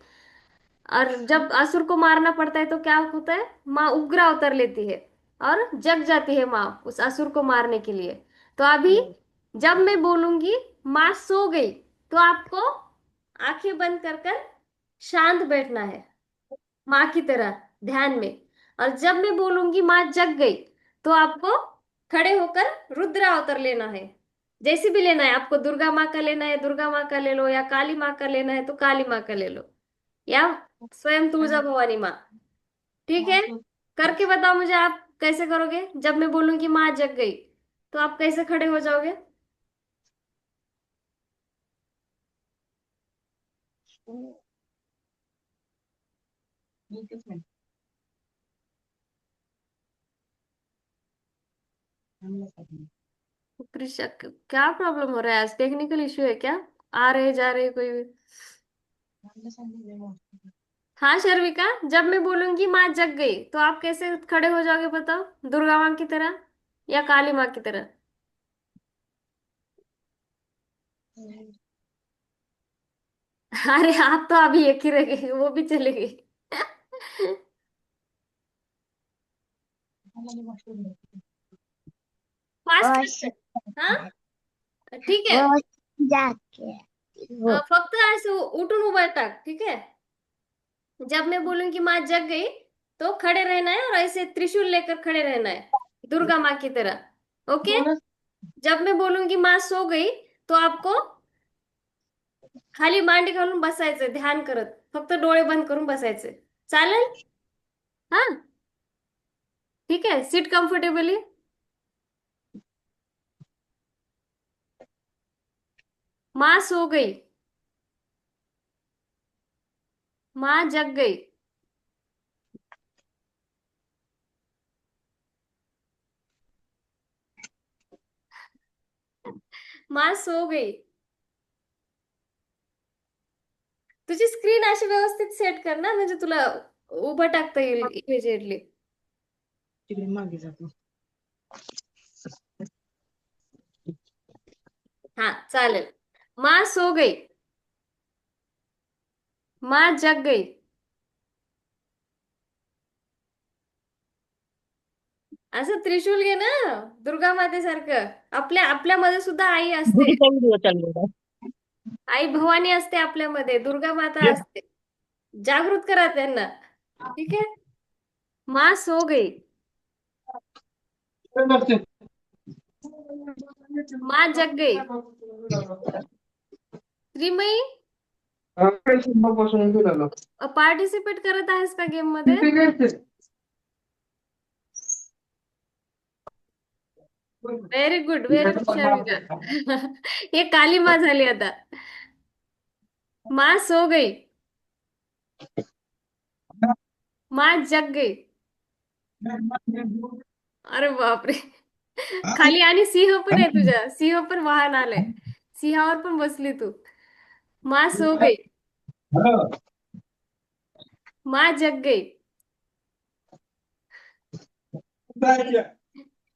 [SPEAKER 1] और जब असुर को मारना पड़ता है तो क्या होता है, माँ उग्र अवतार लेती है और जग जाती है माँ उस असुर को मारने के लिए। तो अभी जब मैं बोलूंगी माँ सो गई, तो आपको आंखें बंद कर कर शांत बैठना है, माँ की तरह ध्यान में। और जब मैं बोलूंगी माँ जग गई, तो आपको खड़े होकर रुद्र अवतार लेना है। जैसे भी लेना है आपको, दुर्गा माँ का लेना है दुर्गा माँ का ले लो, या काली माँ का लेना है तो काली माँ का ले लो, या स्वयं तुळजा भवानी माँ। ठीक है। करके बताओ मुझे, आप कैसे करोगे? जब मैं बोलूंगी माँ जग गई, तो आप कैसे खड़े हो जाओगे? कृषक, क्या प्रॉब्लम हो रहा है आज? टेक्निकल इश्यू है क्या? आ रहे जा रहे कोई भी? हाँ शर्विका, जब मैं बोलूंगी माँ जग गई, तो आप कैसे खड़े हो जाओगे बताओ, दुर्गा माँ की तरह या काली माँ की तरह? अरे आप तो अभी एक ही रह गए, वो भी चले गई। फास्ट करते
[SPEAKER 3] wash
[SPEAKER 1] हैं। हाँ ठीक है।
[SPEAKER 3] wash jacket. वो
[SPEAKER 1] फक्त ऐसे उठून उभं टाक, ठीक है। जब मैं बोलूंगी माँ जग गई, तो खड़े रहना है और ऐसे त्रिशूल लेकर खड़े रहना है, दुर्गा माँ की तरह। ओके। जब मैं बोलूंगी माँ सो गई, तो आपको खाली मांडी घालून बसायचं ध्यान करत, फक्त डोळे बंद करून बसायचे। चालेल? हाँ ठीक है, सिट कम्फर्टेबली। माँ सो गई, माँ जग गई। माँ सो गई। तुझी स्क्रीन अशी व्यवस्थित सेट कर ना, म्हणजे तुला उभं टाकता येईल इमिजिएटली। हाँ चालेल। माँ सो गई, माँ जग गई। असं त्रिशूल घे ना, दुर्गा मातेसारखं। आपल्या आपल्यामध्ये सुद्धा आई असते, आई भवानी असते आपल्यामध्ये, दुर्गा माता असते। जागृत करा त्यांना। ठीक है। माँ सो गई, माँ जग गई। श्रीमयी, पार्टिसिपेट करत आहेस का गेम मध्ये? Very good, very good Sharvika. ये काली माँ झाली आता। माँ सो गई, माँ जग गई। अरे बापरे, खाली आणि सिंह पण आहे तुझ्या, सिंह पण वाहन आलंय, सिंहावर पण बसली तू। माँ सो गई, माँ जग गई।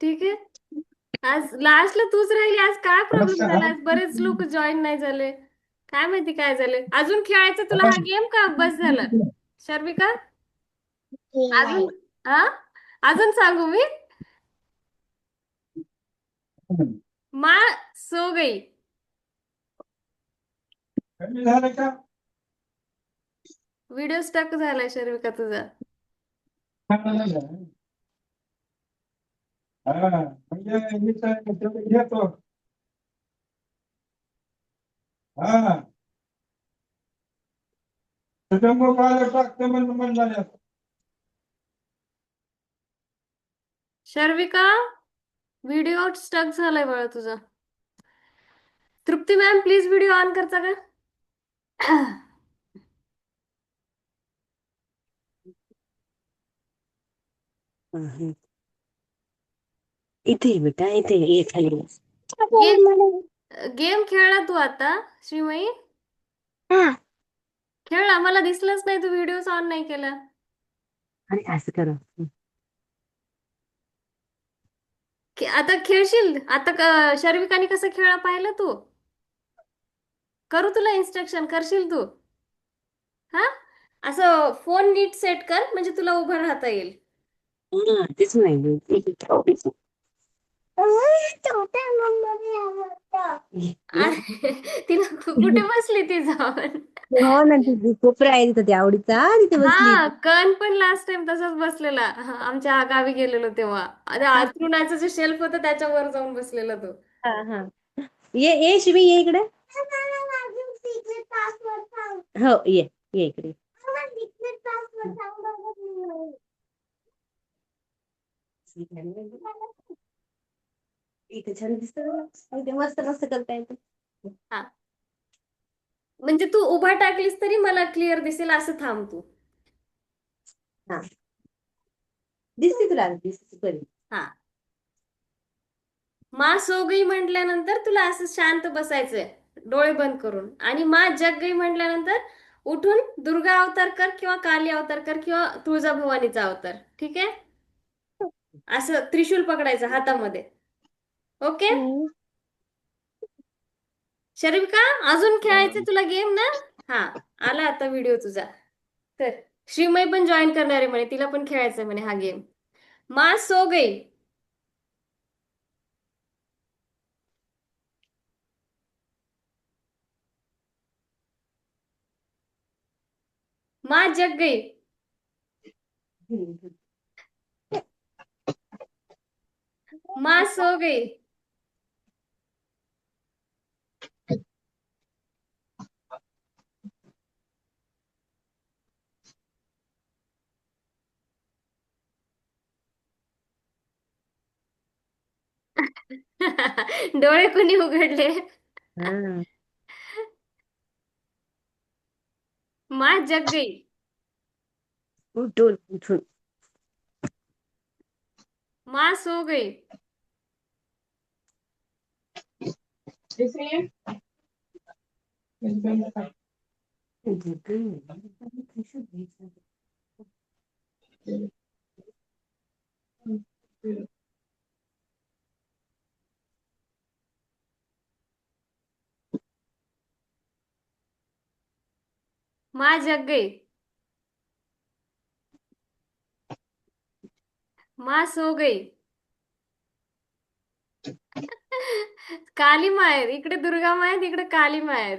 [SPEAKER 1] ठीक है। आज लास्टला तूच राहिली. आज काय प्रॉब्लेम झाला? आज बरेच लोक जॉईन नाही झाले. काय माहिती काय झाले. अजून खेळायचं तुला हा गेम का बस झालं? शर्विका, अजून हा अजून सांगू मी? माँ सो गई.
[SPEAKER 2] झालं का?
[SPEAKER 1] व्हिडिओ स्टक झालाय शर्विका तुझा.
[SPEAKER 2] हा म्हणजे मी तर घेतो. हा त्याच्यामुळे मला टाकतं म्हणलं.
[SPEAKER 1] शर्विका, व्हिडिओ स्टक झालाय बाळा तुझा. तृप्ती मॅम प्लीज व्हिडिओ ऑन करता का?
[SPEAKER 4] हम्म. इथे ये बेटा, इथे ये खाली.
[SPEAKER 1] गेम खेळला तू आता श्रीमयी?
[SPEAKER 4] हा.
[SPEAKER 1] खेळला, मला दिसलंच नाही तू व्हिडिओ ऑन नाही केला.
[SPEAKER 4] अरे असं कर.
[SPEAKER 1] आता खेळशील आता शर्विकाने कसं खेळला पाहिलं तू? करू तुला इन्स्ट्रक्शन, करशील तू? हा, असं फोन नीट सेट कर म्हणजे तुला उभं राहता येईल.
[SPEAKER 4] हा तेच नाही.
[SPEAKER 1] तिला कुठे बसली ती जाऊन?
[SPEAKER 4] हो ना, तिथे कोपरा आहे तिथे आवडीचा, तिथे बसली.
[SPEAKER 1] हा, कण पण लास्ट टाइम तसाच बसलेला. हा, आमच्या गावी गेलेलो तेव्हा. अरे
[SPEAKER 4] हा
[SPEAKER 1] अंथरुणाचं जे शेल्फ होतं त्याच्यावर जाऊन बसलेला तो.
[SPEAKER 4] हा हा. ये शिवी, ये इकडे. हो ये इकडे. इथे छान दिसत, इथे मस्त मस्त करता येते.
[SPEAKER 1] हा, म्हणजे तू उभा टाकलीस तरी मला क्लिअर दिसेल असं थांब तू.
[SPEAKER 4] हा दिसते तुला, दिसते बरी.
[SPEAKER 1] हा, माँ सो गई म्हटल्यानंतर तुला असं शांत बसायचंय डोळे बंद करून. आणि माँ जग गई म्हटल्यानंतर उठून दुर्गा अवतार कर किंवा काली अवतार कर किंवा तुळजाभवानीचा अवतार. ठीक आहे? असं त्रिशूल पकडायचं हातामध्ये. ओके शर्विका, अजून खेळायचं तुला गेम ना? हा, आला आता व्हिडिओ तुझा. तर श्रीमय पण जॉईन करणार आहे म्हणे, तिला पण खेळायचंय म्हणे हा गेम. माँ सो गई. माँ जग गई. माँ सो गई. डोळे कोणी उघडले?
[SPEAKER 4] हा
[SPEAKER 1] माँ जग गई.
[SPEAKER 4] उठून उठून.
[SPEAKER 1] माँ सो गई. माँ जग गई. माँ सो गई. काली माँ आहेत इकडे, दुर्गा माँ आहेत इकडे, काली माँ आहेत.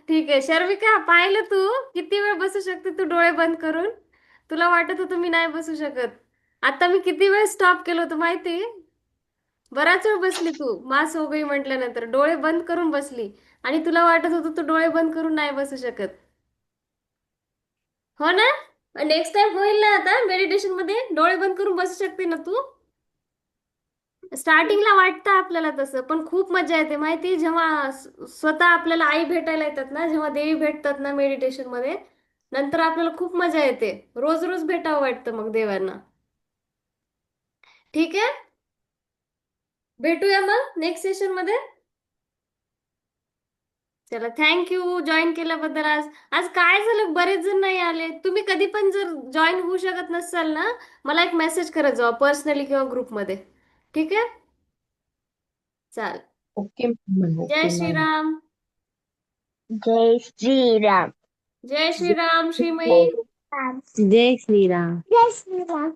[SPEAKER 1] ठीक आहे शर्विका, पाहिलं तू किती वेळ बसू शकते तू डोळे बंद करून? तुला वाटत होतं मी नाही बसू शकत. आता मी किती वेळ स्टॉप केलं होतं माहिती? बराच वेळ बसली तू मा सो गई म्हटल्यानंतर डोळे बंद करून बसली. आणि तुला वाटत होतं तू डोळे बंद करून नाही बसू शकत. हो ना? नेक्स्ट टाइम होईल ना, आता मेडिटेशन मध्ये डोळे बंद करून बसू शकते ना तू? स्टार्टिंगला वाटतं आपल्याला तसं, पण खूप मजा येते माहिती, जेव्हा स्वतः आपल्याला आई भेटायला येतात ना, जेव्हा देवी भेटतात ना मेडिटेशन मध्ये, नंतर आपल्याला खूप मजा येते. रोज रोज भेटावं वाटतं मग देवांना. ठीक आहे, भेटूया मग नेक्स्ट सेशन मध्ये. चला, थँक्यू जॉईन केल्याबद्दल. आज आज काय झालं, बरेच जण नाही आले. तुम्ही कधी पण जर जॉईन होऊ शकत नसाल ना, मला एक मेसेज करत जावा पर्सनली किंवा ग्रुपमध्ये. ठीक आहे, चाल.
[SPEAKER 4] ओके मॅम,
[SPEAKER 1] जय
[SPEAKER 4] ओके मॅम.
[SPEAKER 1] श्रीराम.
[SPEAKER 3] जय श्री राम.
[SPEAKER 1] जय श्रीराम श्रीमयी.
[SPEAKER 4] जय श्रीराम.
[SPEAKER 3] जय श्री राम.